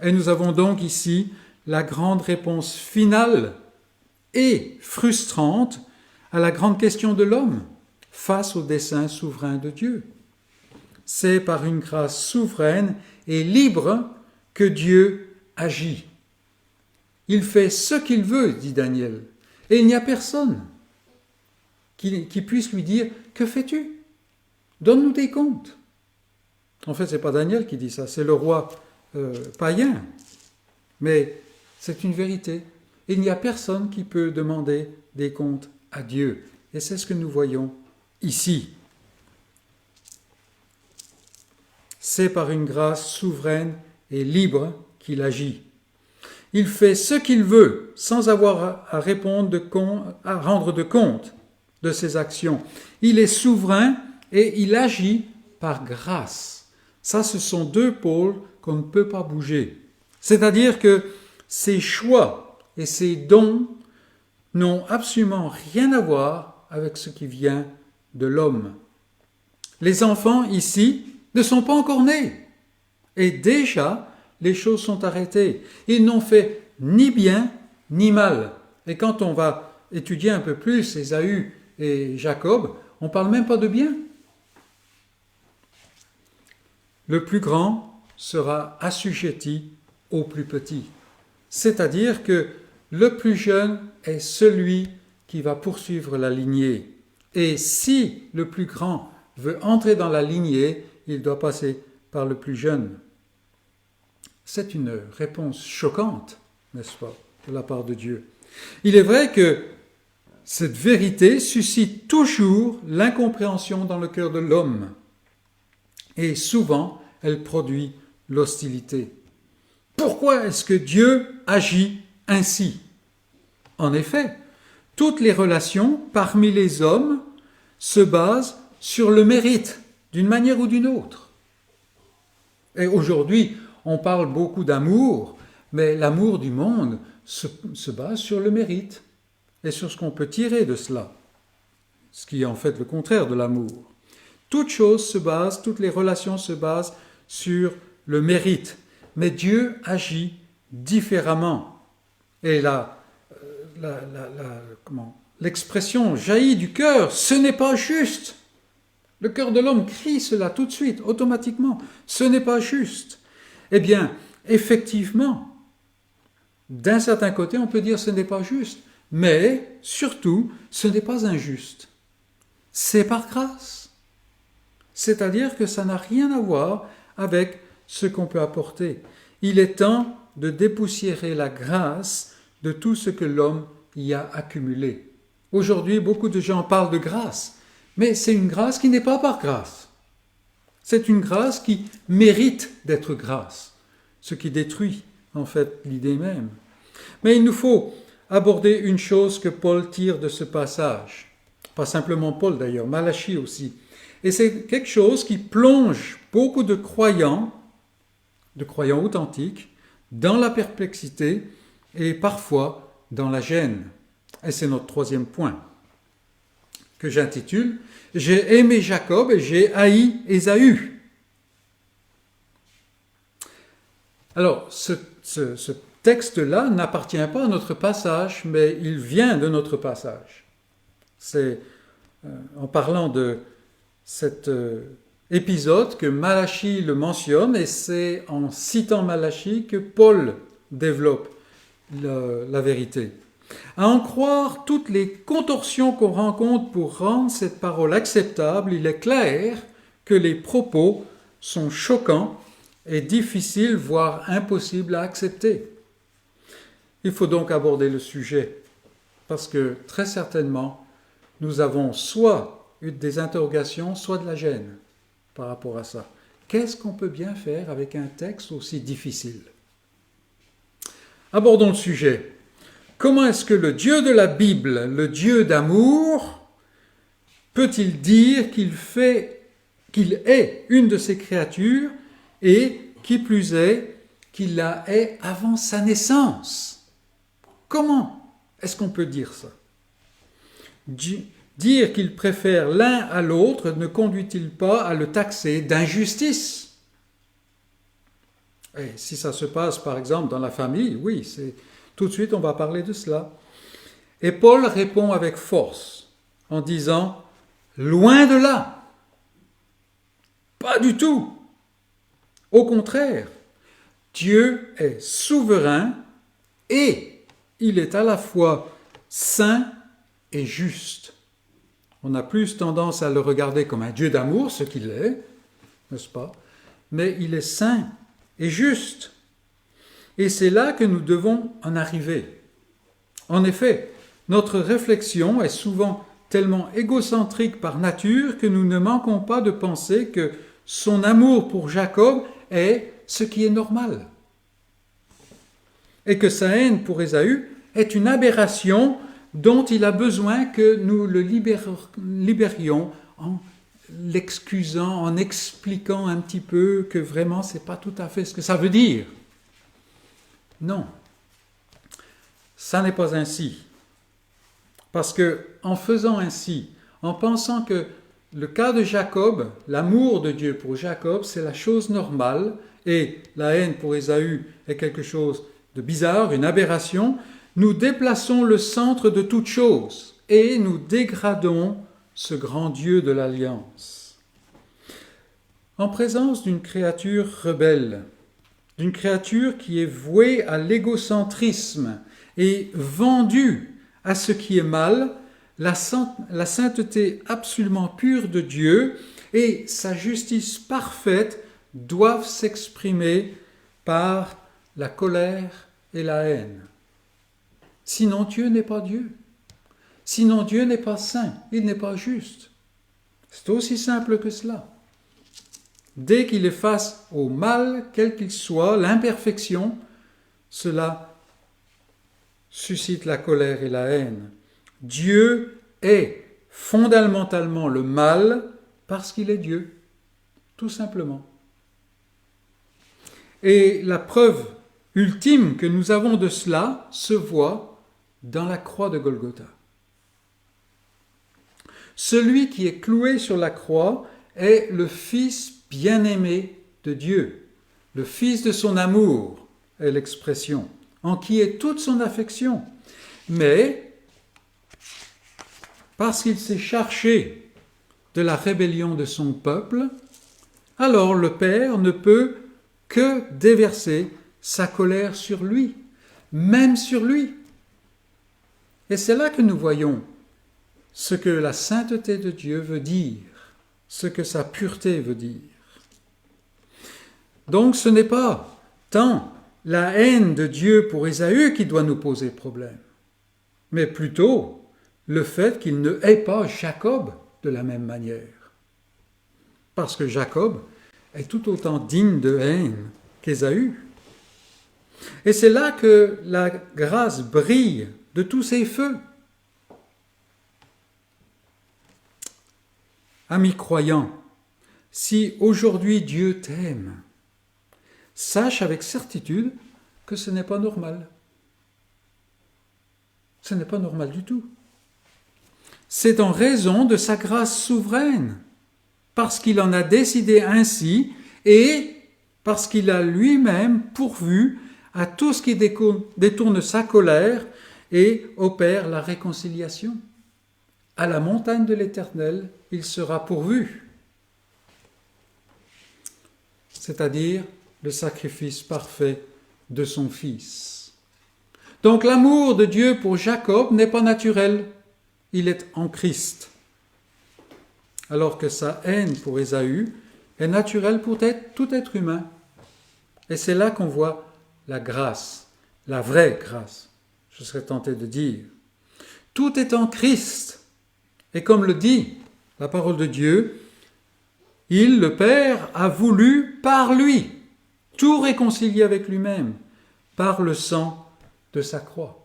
Et nous avons donc ici la grande réponse finale et frustrante à la grande question de l'homme face au dessein souverain de Dieu. C'est par une grâce souveraine et libre que Dieu agit. Il fait ce qu'il veut, dit Daniel, et il n'y a personne qui puisse lui dire « Que fais-tu ? Donne-nous des comptes !» En fait, ce n'est pas Daniel qui dit ça, c'est le roi païen. Mais c'est une vérité. Il n'y a personne qui peut demander des comptes à Dieu. Et c'est ce que nous voyons ici. C'est par une grâce souveraine et libre qu'il agit. Il fait ce qu'il veut sans avoir à rendre de compte de ses actions. Il est souverain et il agit par grâce. Ça, ce sont deux pôles qu'on ne peut pas bouger. C'est-à-dire que ses choix et ses dons n'ont absolument rien à voir avec ce qui vient de l'homme. Les enfants, ici, ne sont pas encore nés. Et déjà, les choses sont arrêtées. Ils n'ont fait ni bien ni mal. Et quand on va étudier un peu plus Ésaü et Jacob, on ne parle même pas de bien. Le plus grand sera assujetti au plus petit. C'est-à-dire que le plus jeune est celui qui va poursuivre la lignée. Et si le plus grand veut entrer dans la lignée, il doit passer par le plus jeune. C'est une réponse choquante, n'est-ce pas, de la part de Dieu. Il est vrai que cette vérité suscite toujours l'incompréhension dans le cœur de l'homme. Et souvent, elle produit l'hostilité. Pourquoi est-ce que Dieu agit ainsi ? En effet, toutes les relations parmi les hommes se basent sur le mérite, d'une manière ou d'une autre. Et aujourd'hui, on parle beaucoup d'amour, mais l'amour du monde se base sur le mérite et sur ce qu'on peut tirer de cela, ce qui est en fait le contraire de l'amour. Toutes les relations se basent sur le mérite, mais Dieu agit différemment. Et l'expression jaillit du cœur, ce n'est pas juste. Le cœur de l'homme crie cela tout de suite, automatiquement. Ce n'est pas juste. Eh bien, effectivement, d'un certain côté, on peut dire ce n'est pas juste, mais surtout, ce n'est pas injuste. C'est par grâce. C'est-à-dire que ça n'a rien à voir avec ce qu'on peut apporter. Il est temps de dépoussiérer la grâce de tout ce que l'homme y a accumulé. Aujourd'hui, beaucoup de gens parlent de grâce, mais c'est une grâce qui n'est pas par grâce. C'est une grâce qui mérite d'être grâce, ce qui détruit en fait l'idée même. Mais il nous faut aborder une chose que Paul tire de ce passage. Pas simplement Paul d'ailleurs, Malachie aussi. Et c'est quelque chose qui plonge beaucoup de croyants authentiques, dans la perplexité et parfois dans la gêne. Et c'est notre troisième point, que j'intitule « J'ai aimé Jacob et j'ai haï Ésaü ». Alors, ce texte-là n'appartient pas à notre passage, mais il vient de notre passage. C'est en parlant de cet épisode que Malachie le mentionne, et c'est en citant Malachie que Paul développe la vérité. À en croire toutes les contorsions qu'on rencontre pour rendre cette parole acceptable, il est clair que les propos sont choquants et difficiles, voire impossibles à accepter. Il faut donc aborder le sujet, parce que très certainement, nous avons soit eu des interrogations, soit de la gêne par rapport à ça. Qu'est-ce qu'on peut bien faire avec un texte aussi difficile ? Abordons le sujet. comment est-ce que le Dieu de la Bible, le Dieu d'amour, peut-il dire qu'il est une de ses créatures et, qui plus est, qu'il la est avant sa naissance? Comment est-ce qu'on peut dire ça? Dire qu'il préfère l'un à l'autre ne conduit-il pas à le taxer d'injustice? Et si ça se passe par exemple dans la famille, oui, tout de suite on va parler de cela. Et Paul répond avec force en disant « Loin de là, pas du tout. Au contraire, Dieu est souverain et il est à la fois saint et juste. » On a plus tendance à le regarder comme un Dieu d'amour, ce qu'il est, n'est-ce pas? Mais il est saint et juste. Et c'est là que nous devons en arriver. En effet, notre réflexion est souvent tellement égocentrique par nature que nous ne manquons pas de penser que son amour pour Jacob est ce qui est normal. Et que sa haine pour Ésaü est une aberration dont il a besoin que nous le libérions en l'excusant, en expliquant un petit peu que vraiment c'est pas tout à fait ce que ça veut dire. Non, ça n'est pas ainsi. Parce que en faisant ainsi, en pensant que le cas de Jacob, l'amour de Dieu pour Jacob, c'est la chose normale, et la haine pour Ésaü est quelque chose de bizarre, une aberration, nous déplaçons le centre de toute chose et nous dégradons ce grand Dieu de l'Alliance. En présence d'une créature rebelle, d'une créature qui est vouée à l'égocentrisme et vendue à ce qui est mal, la sainteté absolument pure de Dieu et sa justice parfaite doivent s'exprimer par la colère et la haine. Sinon Dieu n'est pas Dieu. Sinon Dieu n'est pas saint, il n'est pas juste. C'est aussi simple que cela. Dès qu'il est face au mal, quel qu'il soit, l'imperfection, cela suscite la colère et la haine. Dieu est fondamentalement le mal parce qu'il est Dieu, tout simplement. Et la preuve ultime que nous avons de cela se voit dans la croix de Golgotha. Celui qui est cloué sur la croix est le Fils bien-aimé de Dieu, le Fils de son amour est l'expression, en qui est toute son affection. Mais, parce qu'il s'est chargé de la rébellion de son peuple, alors le Père ne peut que déverser sa colère sur lui, même sur lui. Et c'est là que nous voyons ce que la sainteté de Dieu veut dire, ce que sa pureté veut dire. Donc ce n'est pas tant la haine de Dieu pour Ésaü qui doit nous poser problème, mais plutôt le fait qu'il ne hait pas Jacob de la même manière. Parce que Jacob est tout autant digne de haine qu'Ésaü. Et c'est là que la grâce brille de tous ses feux. Amis croyants, si aujourd'hui Dieu t'aime, sache avec certitude que ce n'est pas normal. Ce n'est pas normal du tout. C'est en raison de sa grâce souveraine, parce qu'il en a décidé ainsi et parce qu'il a lui-même pourvu à tout ce qui détourne sa colère et opère la réconciliation. À la montagne de l'Éternel, il sera pourvu, c'est-à-dire le sacrifice parfait de son Fils. Donc l'amour de Dieu pour Jacob n'est pas naturel, il est en Christ, alors que sa haine pour Ésaü est naturelle pour tout être humain. Et c'est là qu'on voit la grâce, la vraie grâce, je serais tenté de dire. Tout est en Christ. Et comme le dit la parole de Dieu, il, le Père, a voulu par lui tout réconcilier avec lui-même, par le sang de sa croix.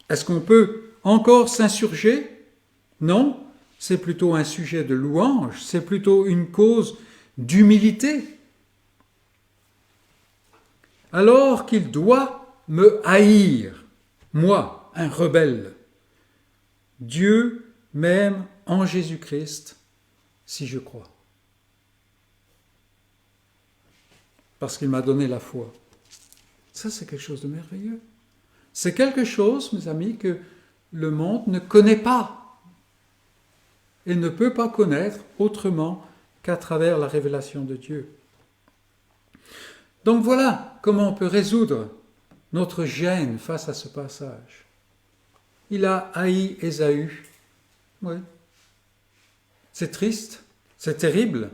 Est-ce qu'on peut encore s'insurger? Non, c'est plutôt un sujet de louange, c'est plutôt une cause d'humilité. Alors qu'il doit me haïr, moi, un rebelle, Dieu m'aime en Jésus-Christ si je crois. Parce qu'il m'a donné la foi. Ça, c'est quelque chose de merveilleux. C'est quelque chose, mes amis, que le monde ne connaît pas et ne peut pas connaître autrement qu'à travers la révélation de Dieu. Donc voilà comment on peut résoudre notre gêne face à ce passage. Il a haï Ésaü. Oui. C'est triste, c'est terrible,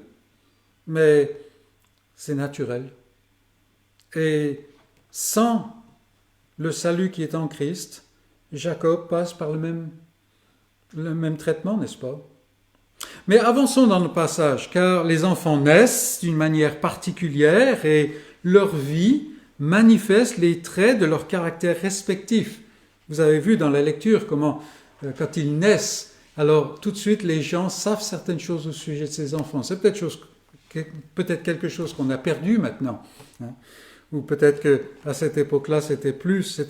mais c'est naturel. Et sans le salut qui est en Christ, Jacob passe par le même traitement, n'est-ce pas? Mais avançons dans le passage, car les enfants naissent d'une manière particulière et leur vie manifeste les traits de leur caractère respectif. Vous avez vu dans la lecture comment, quand ils naissent, alors tout de suite les gens savent certaines choses au sujet de ces enfants. C'est peut-être quelque chose qu'on a perdu maintenant. Hein. Ou peut-être qu'à cette époque-là, c'était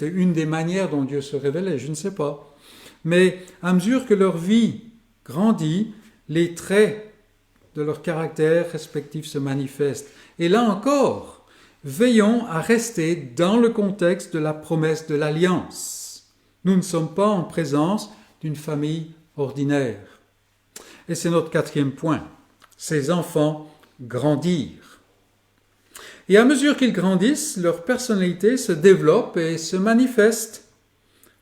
une des manières dont Dieu se révélait, je ne sais pas. Mais à mesure que leur vie grandit, les traits de leur caractère respectif se manifestent. Et là encore, veillons à rester dans le contexte de la promesse de l'alliance. Nous ne sommes pas en présence d'une famille ordinaire. Et c'est notre 4e point. Ces enfants grandirent. Et à mesure qu'ils grandissent, leur personnalité se développe et se manifeste.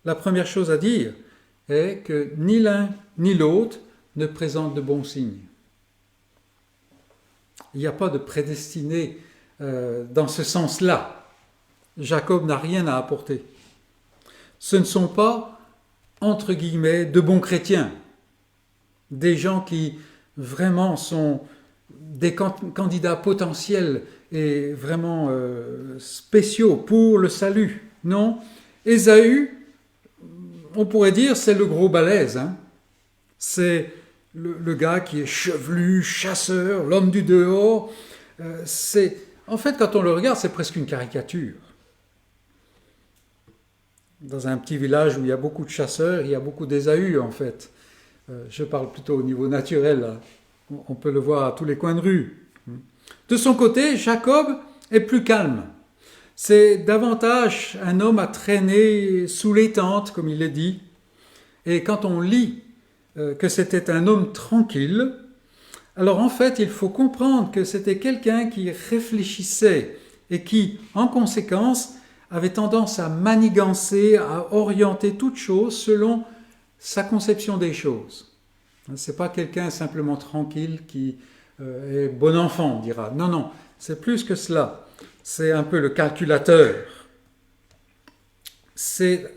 La première chose à dire est que ni l'un ni l'autre ne présente de bons signes. Il n'y a pas de prédestiné dans ce sens-là. Jacob n'a rien à apporter. Ce ne sont pas, entre guillemets, de bons chrétiens. Des gens qui vraiment sont des candidats potentiels et vraiment spéciaux pour le salut. Non, Ésaü, on pourrait dire, c'est le gros balèze. Hein. C'est le gars qui est chevelu, chasseur, l'homme du dehors. En fait, quand on le regarde, c'est presque une caricature. Dans un petit village où il y a beaucoup de chasseurs, il y a beaucoup d'Ésaü, en fait. Je parle plutôt au niveau naturel. Là. On peut le voir à tous les coins de rue. De son côté, Jacob est plus calme. C'est davantage un homme à traîner sous les tentes, comme il est dit. Et quand on lit que c'était un homme tranquille, alors en fait, il faut comprendre que c'était quelqu'un qui réfléchissait et qui, en conséquence, avait tendance à manigancer, à orienter toute chose selon sa conception des choses. Ce n'est pas quelqu'un simplement tranquille qui est bon enfant, on dira. Non, non, c'est plus que cela. C'est un peu le calculateur. C'est,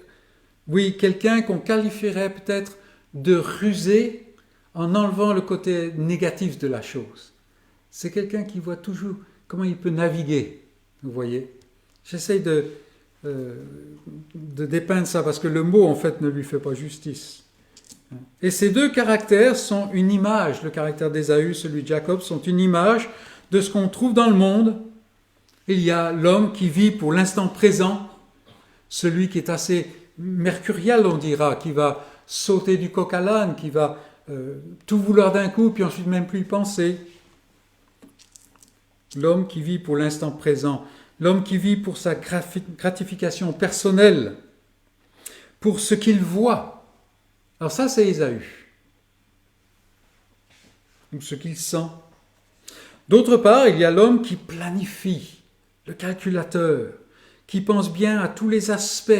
oui, quelqu'un qu'on qualifierait peut-être de rusé en enlevant le côté négatif de la chose. C'est quelqu'un qui voit toujours comment il peut naviguer, vous voyez. J'essaye de dépeindre ça parce que le mot, en fait, ne lui fait pas justice. Et ces deux caractères sont une image, le caractère d'Ésaü, celui de Jacob, sont une image de ce qu'on trouve dans le monde. Il y a l'homme qui vit pour l'instant présent, celui qui est assez mercurial, on dira, qui va sauter du coq à l'âne, qui va tout vouloir d'un coup, puis ensuite même plus y penser. L'homme qui vit pour l'instant présent, l'homme qui vit pour sa gratification personnelle, pour ce qu'il voit. Alors ça, c'est Ésaü. Ou ce qu'il sent. D'autre part, il y a l'homme qui planifie, le calculateur, qui pense bien à tous les aspects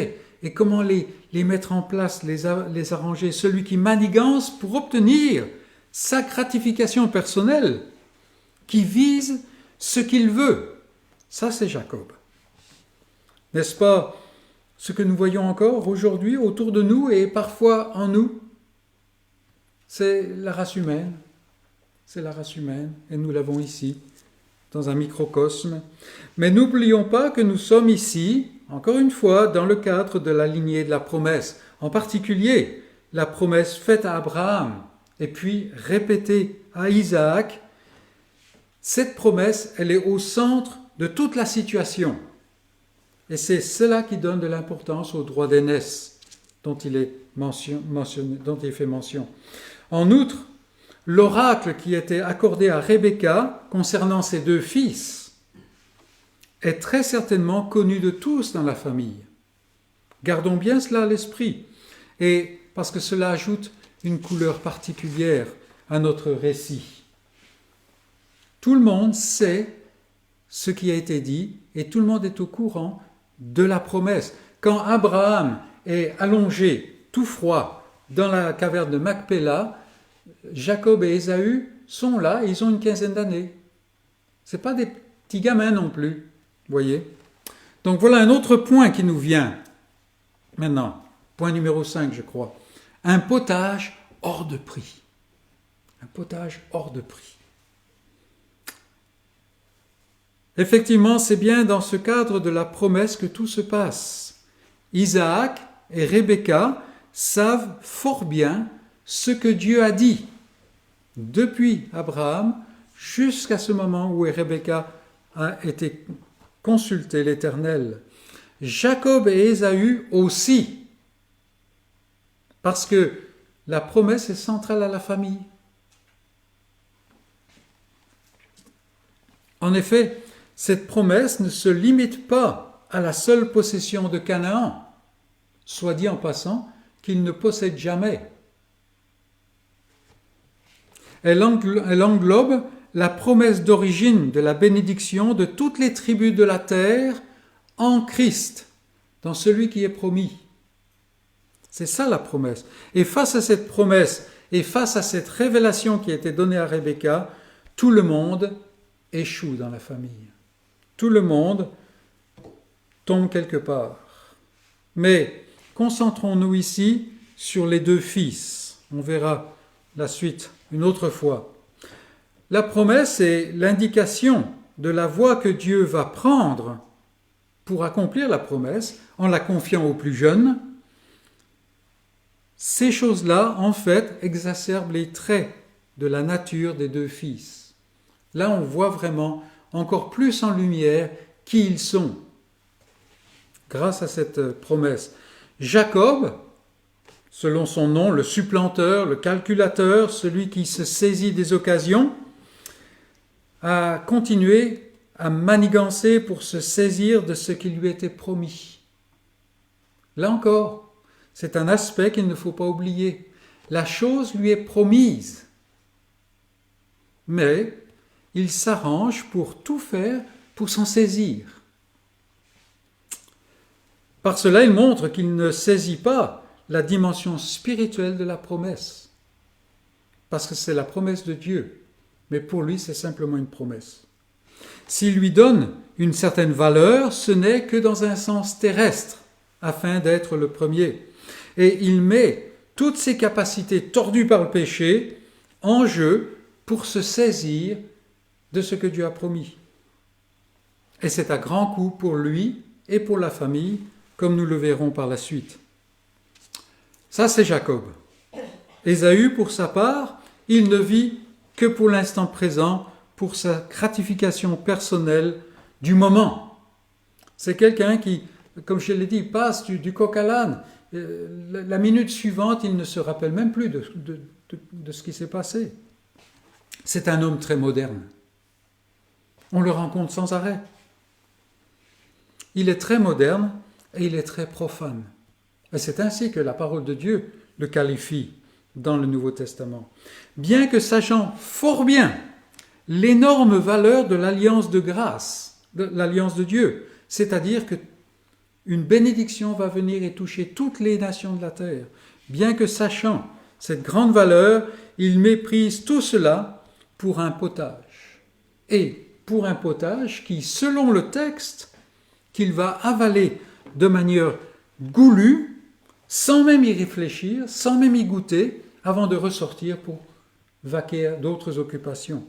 et comment les mettre en place, les arranger. Celui qui manigance pour obtenir sa gratification personnelle, qui vise ce qu'il veut. Ça, c'est Jacob. N'est-ce pas ce que nous voyons encore aujourd'hui autour de nous et parfois en nous? C'est la race humaine. C'est la race humaine et nous l'avons ici, dans un microcosme. Mais n'oublions pas que nous sommes ici, encore une fois, dans le cadre de la lignée de la promesse, en particulier la promesse faite à Abraham et puis répétée à Isaac. Cette promesse, elle est au centre de toute la situation. Et c'est cela qui donne de l'importance au droit d'aînesse dont il est dont il fait mention. En outre, l'oracle qui était accordé à Rebecca concernant ses 2 fils est très certainement connu de tous dans la famille. Gardons bien cela à l'esprit, et parce que cela ajoute une couleur particulière à notre récit. Tout le monde sait ce qui a été dit et tout le monde est au courant de la promesse. Quand Abraham est allongé, tout froid, dans la caverne de Macpéla, Jacob et Ésaü sont là et ils ont une quinzaine d'années. Ce n'est pas des petits gamins non plus, voyez. Donc voilà un autre point qui nous vient maintenant. Point numéro 5, je crois. Un potage hors de prix. Un potage hors de prix. Effectivement, c'est bien dans ce cadre de la promesse que tout se passe. Isaac et Rebecca savent fort bien ce que Dieu a dit depuis Abraham jusqu'à ce moment où Rebecca a été consulté l'Éternel. Jacob et Ésaü aussi, parce que la promesse est centrale à la famille. En effet, cette promesse ne se limite pas à la seule possession de Canaan, soit dit en passant qu'il ne possède jamais. Elle englobe la promesse d'origine de la bénédiction de toutes les tribus de la terre en Christ, dans celui qui est promis. C'est ça la promesse. Et face à cette promesse et face à cette révélation qui a été donnée à Rebecca, tout le monde échoue dans la famille. Tout le monde tombe quelque part. Mais concentrons-nous ici sur les 2 fils. On verra la suite une autre fois. La promesse est l'indication de la voie que Dieu va prendre pour accomplir la promesse en la confiant aux plus jeunes. Ces choses-là, en fait, exacerbent les traits de la nature des 2 fils. Là, on voit vraiment encore plus en lumière qui ils sont, grâce à cette promesse. Jacob, selon son nom, le supplanteur, le calculateur, celui qui se saisit des occasions, a continué à manigancer pour se saisir de ce qui lui était promis. Là encore, c'est un aspect qu'il ne faut pas oublier. La chose lui est promise, mais il s'arrange pour tout faire pour s'en saisir. Par cela, il montre qu'il ne saisit pas la dimension spirituelle de la promesse, parce que c'est la promesse de Dieu, mais pour lui, c'est simplement une promesse. S'il lui donne une certaine valeur, ce n'est que dans un sens terrestre, afin d'être le premier. Et il met toutes ses capacités tordues par le péché en jeu pour se saisir de ce que Dieu a promis. Et c'est à grands coups pour lui et pour la famille, comme nous le verrons par la suite. Ça, c'est Jacob. Ésaü, pour sa part, il ne vit que pour l'instant présent, pour sa gratification personnelle du moment. C'est quelqu'un qui, comme je l'ai dit, passe du coq à l'âne. La minute suivante, il ne se rappelle même plus de ce qui s'est passé. C'est un homme très moderne. On le rencontre sans arrêt. Il est très moderne et il est très profane. Et c'est ainsi que la parole de Dieu le qualifie dans le Nouveau Testament. Bien que sachant fort bien l'énorme valeur de l'alliance de grâce, de l'alliance de Dieu, c'est-à-dire que une bénédiction va venir et toucher toutes les nations de la terre. Bien que sachant cette grande valeur, il méprise tout cela pour un potage. Et pour un potage qui, selon le texte, qu'il va avaler de manière goulue, sans même y réfléchir, sans même y goûter, avant de ressortir pour vaquer à d'autres occupations.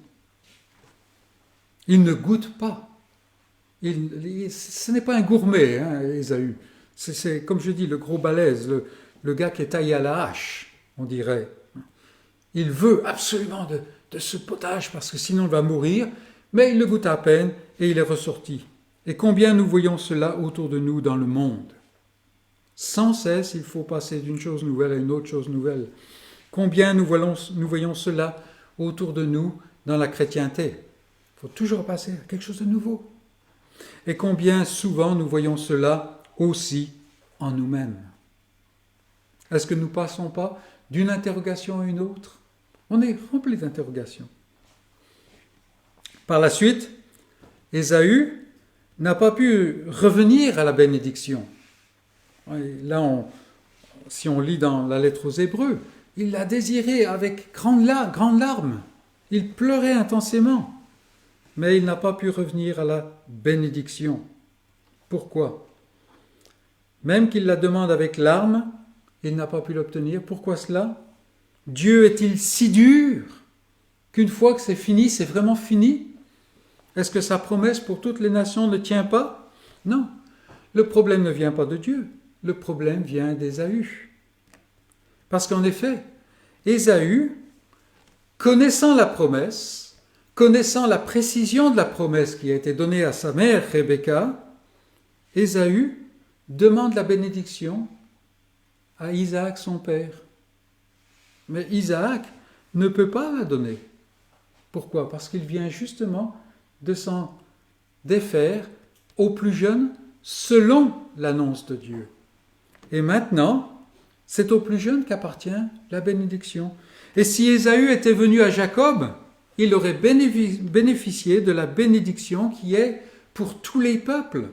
Il ne goûte pas. Ce n'est pas un gourmet, hein, Ésaü. C'est, comme je dis, le gros balèze, le gars qui est taillé à la hache, on dirait. Il veut absolument de ce potage parce que sinon il va mourir, mais il le goûte à peine et il est ressorti. Et combien nous voyons cela autour de nous dans le monde? Sans cesse, il faut passer d'une chose nouvelle à une autre chose nouvelle. Combien nous voyons cela autour de nous dans la chrétienté? Il faut toujours passer à quelque chose de nouveau. Et combien souvent nous voyons cela aussi en nous-mêmes? Est-ce que nous ne passons pas d'une interrogation à une autre? On est rempli d'interrogations. Par la suite, Ésaü n'a pas pu revenir à la bénédiction. Et là, si on lit dans la lettre aux Hébreux, il l'a désiré avec grandes larmes. Il pleurait intensément. Mais il n'a pas pu revenir à la bénédiction. Pourquoi? Même qu'il la demande avec larmes, il n'a pas pu l'obtenir. Pourquoi cela? Dieu est-il si dur qu'une fois que c'est fini, c'est vraiment fini? Est-ce que sa promesse pour toutes les nations ne tient pas? Non. Le problème ne vient pas de Dieu. Le problème vient d'Ésaü. Parce qu'en effet, Ésaü, connaissant la promesse, connaissant la précision de la promesse qui a été donnée à sa mère Rebecca, Ésaü demande la bénédiction à Isaac son père. Mais Isaac ne peut pas la donner. Pourquoi? Parce qu'il vient justement de s'en défaire au plus jeune selon l'annonce de Dieu. Et maintenant, c'est au plus jeune qu'appartient la bénédiction. Et si Ésaü était venu à Jacob, il aurait bénéficié de la bénédiction qui est pour tous les peuples.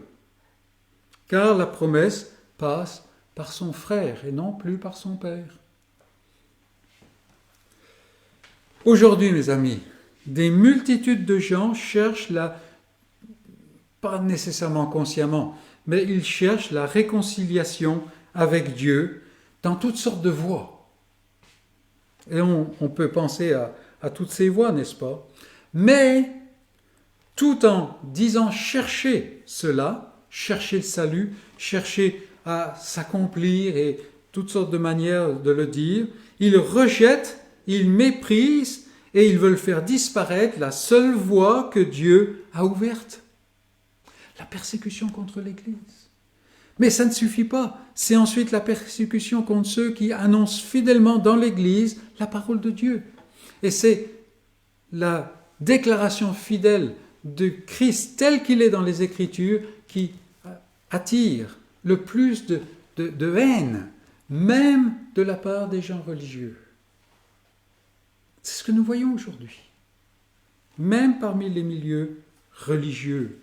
Car la promesse passe par son frère et non plus par son père. Aujourd'hui, mes amis, des multitudes de gens cherchent pas nécessairement consciemment, mais ils cherchent la réconciliation avec Dieu dans toutes sortes de voies. Et on peut penser à toutes ces voies, n'est-ce pas? Mais, tout en disant chercher cela, chercher le salut, chercher à s'accomplir et toutes sortes de manières de le dire, ils rejettent, ils méprisent et ils veulent faire disparaître la seule voie que Dieu a ouverte. La persécution contre l'Église. Mais ça ne suffit pas. C'est ensuite la persécution contre ceux qui annoncent fidèlement dans l'Église la parole de Dieu. Et c'est la déclaration fidèle de Christ tel qu'il est dans les Écritures qui attire le plus de haine, même de la part des gens religieux. C'est ce que nous voyons aujourd'hui, même parmi les milieux religieux.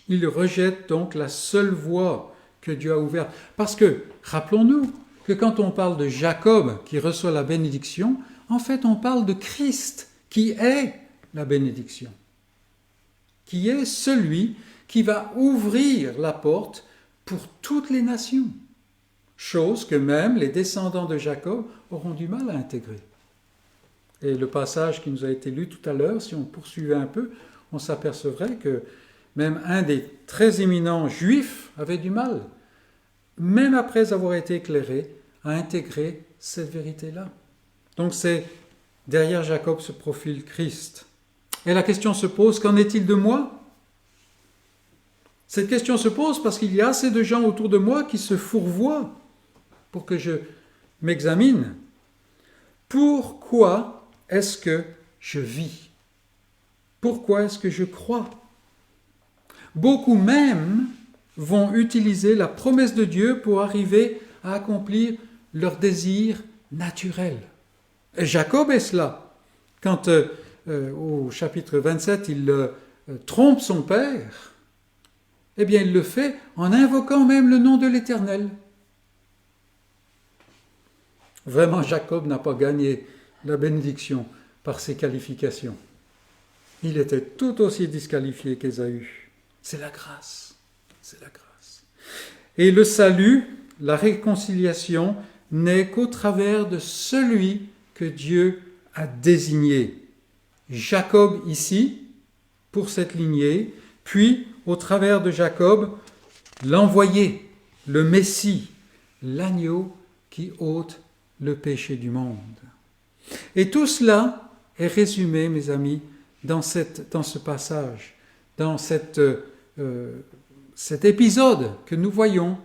Ils rejettent donc la seule voie que Dieu a ouverte. Parce que, rappelons-nous, que quand on parle de Jacob qui reçoit la bénédiction, en fait on parle de Christ qui est la bénédiction, qui est celui qui va ouvrir la porte pour toutes les nations, chose que même les descendants de Jacob auront du mal à intégrer. Et le passage qui nous a été lu tout à l'heure, si on poursuivait un peu, on s'apercevrait que même un des très éminents juifs avait du mal, même après avoir été éclairé, à intégrer cette vérité-là. Donc c'est derrière Jacob se profile Christ. Et la question se pose, qu'en est-il de moi? Cette question se pose parce qu'il y a assez de gens autour de moi qui se fourvoient pour que je m'examine. Pourquoi est-ce que je vis? Pourquoi est-ce que je crois? Beaucoup même vont utiliser la promesse de Dieu pour arriver à accomplir leur désir naturel. Et Jacob est cela. Quand au chapitre 27, il trompe son père, eh bien il le fait en invoquant même le nom de l'Éternel. Vraiment, Jacob n'a pas gagné la bénédiction par ses qualifications. Il était tout aussi disqualifié qu'Ésaü. C'est la grâce. C'est la grâce. Et le salut, la réconciliation, n'est qu'au travers de celui que Dieu a désigné. Jacob ici, pour cette lignée, puis, au travers de Jacob, l'envoyé, le Messie, l'agneau qui ôte le péché du monde. Et tout cela est résumé, mes amis, dans ce passage, dans cet épisode que nous voyons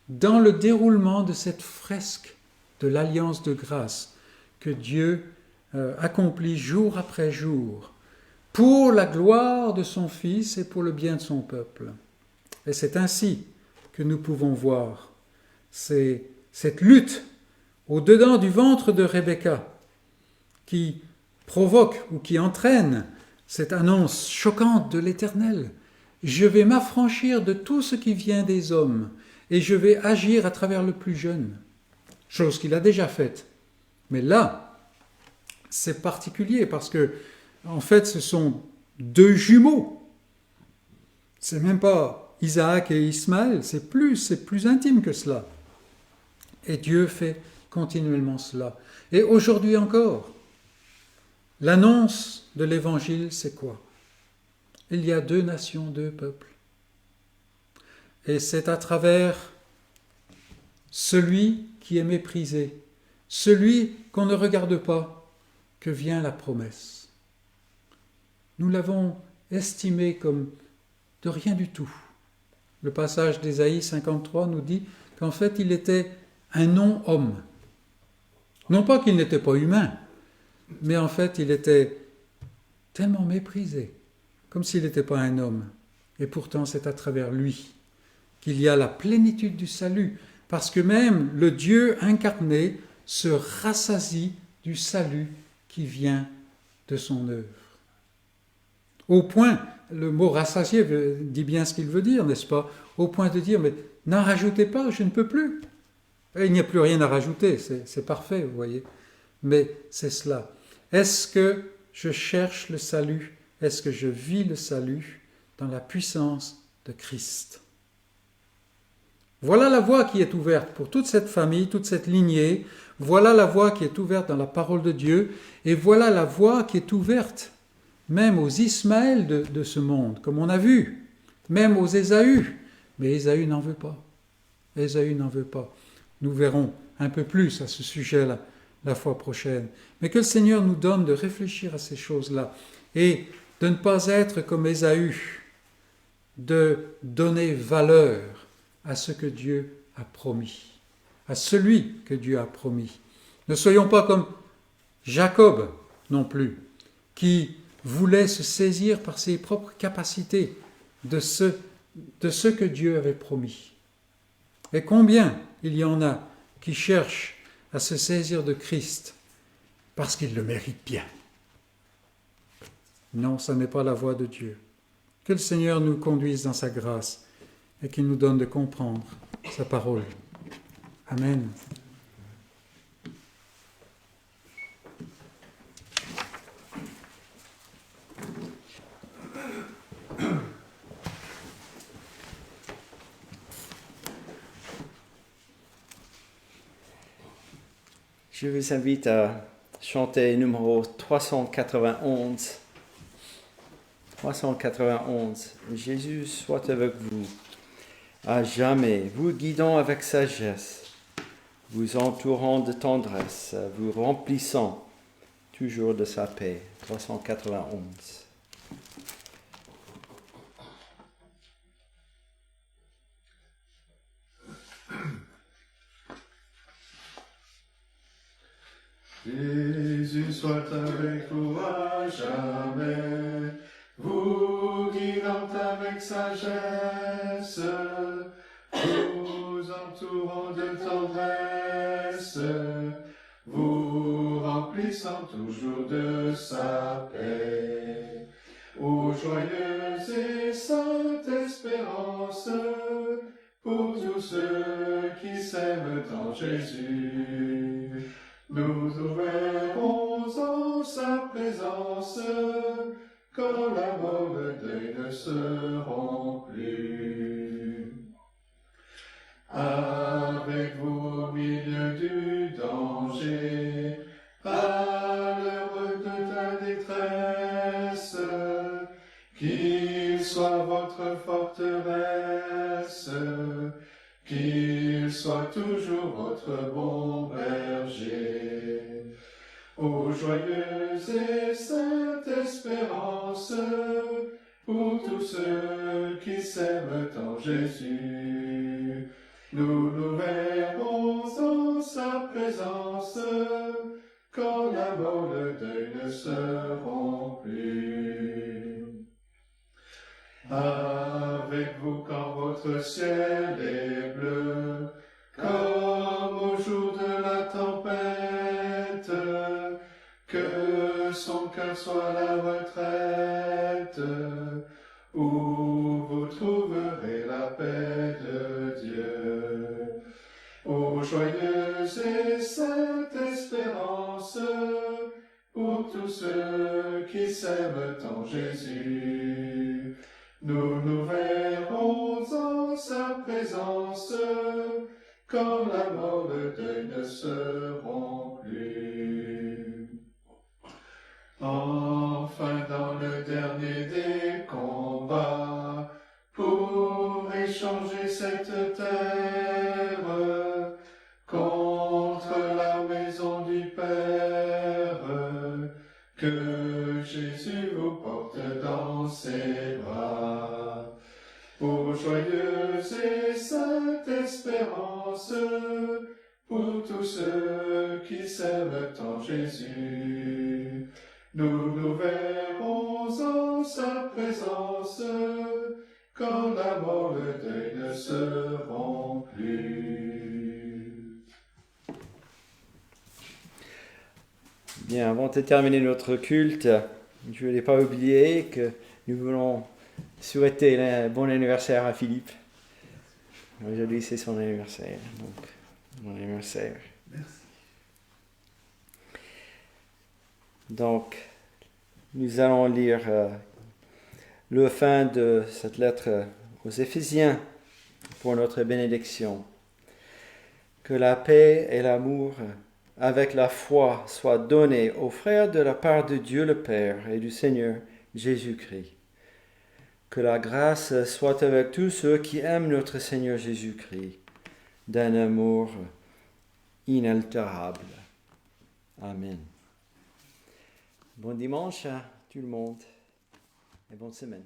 dans le déroulement de cette fresque de l'alliance de grâce que Dieu accomplit jour après jour pour la gloire de son Fils et pour le bien de son peuple. Et c'est ainsi que nous pouvons voir cette lutte au-dedans du ventre de Rebecca qui provoque ou qui entraîne cette annonce choquante de l'Éternel. Je vais m'affranchir de tout ce qui vient des hommes et je vais agir à travers le plus jeune. Chose qu'il a déjà faite. Mais là, c'est particulier parce que, en fait, ce sont deux jumeaux. C'est même pas Isaac et Ismaël, c'est plus intime que cela. Et Dieu fait continuellement cela. Et aujourd'hui encore, l'annonce de l'Évangile, c'est quoi? Il y a deux nations, deux peuples. Et c'est à travers celui qui est méprisé, celui qu'on ne regarde pas, que vient la promesse. Nous l'avons estimé comme de rien du tout. Le passage d'Ésaïe 53 nous dit qu'en fait il était un non-homme. Non pas qu'il n'était pas humain, mais en fait il était tellement méprisé, comme s'il n'était pas un homme. Et pourtant c'est à travers lui qu'il y a la plénitude du salut, parce que même le Dieu incarné se rassasie du salut qui vient de son œuvre. Au point, le mot rassasier dit bien ce qu'il veut dire, n'est-ce pas? Au point de dire, mais n'en rajoutez pas, je ne peux plus. Et il n'y a plus rien à rajouter, c'est parfait, vous voyez. Mais c'est cela. Est-ce que je cherche le salut? Est-ce que je vis le salut dans la puissance de Christ? Voilà la voie qui est ouverte pour toute cette famille, toute cette lignée. Voilà la voie qui est ouverte dans la parole de Dieu. Et voilà la voie qui est ouverte même aux Ismaël de ce monde, comme on a vu, même aux Ésaü. Mais Ésaü n'en veut pas. Ésaü n'en veut pas. Nous verrons un peu plus à ce sujet la fois prochaine. Mais que le Seigneur nous donne de réfléchir à ces choses-là et de ne pas être comme Ésaü, de donner valeur à ce que Dieu a promis, à celui que Dieu a promis. Ne soyons pas comme Jacob non plus, qui voulait se saisir par ses propres capacités de ce que Dieu avait promis. Et combien il y en a qui cherchent à se saisir de Christ parce qu'ils le méritent bien. Non, ce n'est pas la voie de Dieu. Que le Seigneur nous conduise dans sa grâce et qu'il nous donne de comprendre sa parole. Amen. Je vous invite à chanter numéro 391. 391. Jésus soit avec vous à jamais, vous guidant avec sagesse, vous entourant de tendresse, vous remplissant toujours de sa paix. 391. Jésus soit avec vous à jamais, vous guidant avec sagesse, vous entourant de tendresse, vous remplissant toujours de sa paix. Ô joyeuse et sainte espérance, pour tous ceux qui s'aiment en Jésus, nous ouvrons en sa présence, quand la mort, le deuil ne seront plus. Avec vous au milieu du danger, à l'heure de ta détresse, qu'il soit votre forteresse, qu'il soit toujours votre bon berger. Ô joyeuse et sainte espérance, pour tous ceux qui s'aiment en Jésus, nous nous verrons en sa présence, quand la mort, le deuil ne seront plus. Avec vous quand votre ciel est bleu, comme au jour de la tempête, que son cœur soit la retraite, où vous trouverez la paix de Dieu. Ô joyeuse et sainte espérance, pour tous ceux qui s'aiment en Jésus, nous nous verrons en sa présence, quand la mort, le deuil ne seront plus. Enfin, dans le dernier des combats, pour échanger cette terre contre la maison du Père, que Jésus vous porte dans ses bras. Ô joyeuse et sainte espérance, pour tous ceux qui s'aiment en Jésus, nous nous verrons en sa présence, quand la mort, le deuil ne seront plus. Bien, avant de terminer notre culte, je ne voulais pas oublier que nous voulons souhaiter un bon anniversaire à Philippe. Aujourd'hui, c'est son anniversaire. Donc, bon anniversaire. Merci. Donc, nous allons lire le fin de cette lettre aux Éphésiens pour notre bénédiction. Que la paix et l'amour avec la foi soient donnés aux frères de la part de Dieu le Père et du Seigneur Jésus-Christ. Que la grâce soit avec tous ceux qui aiment notre Seigneur Jésus-Christ, d'un amour inaltérable. Amen. Bon dimanche à tout le monde et bonne semaine.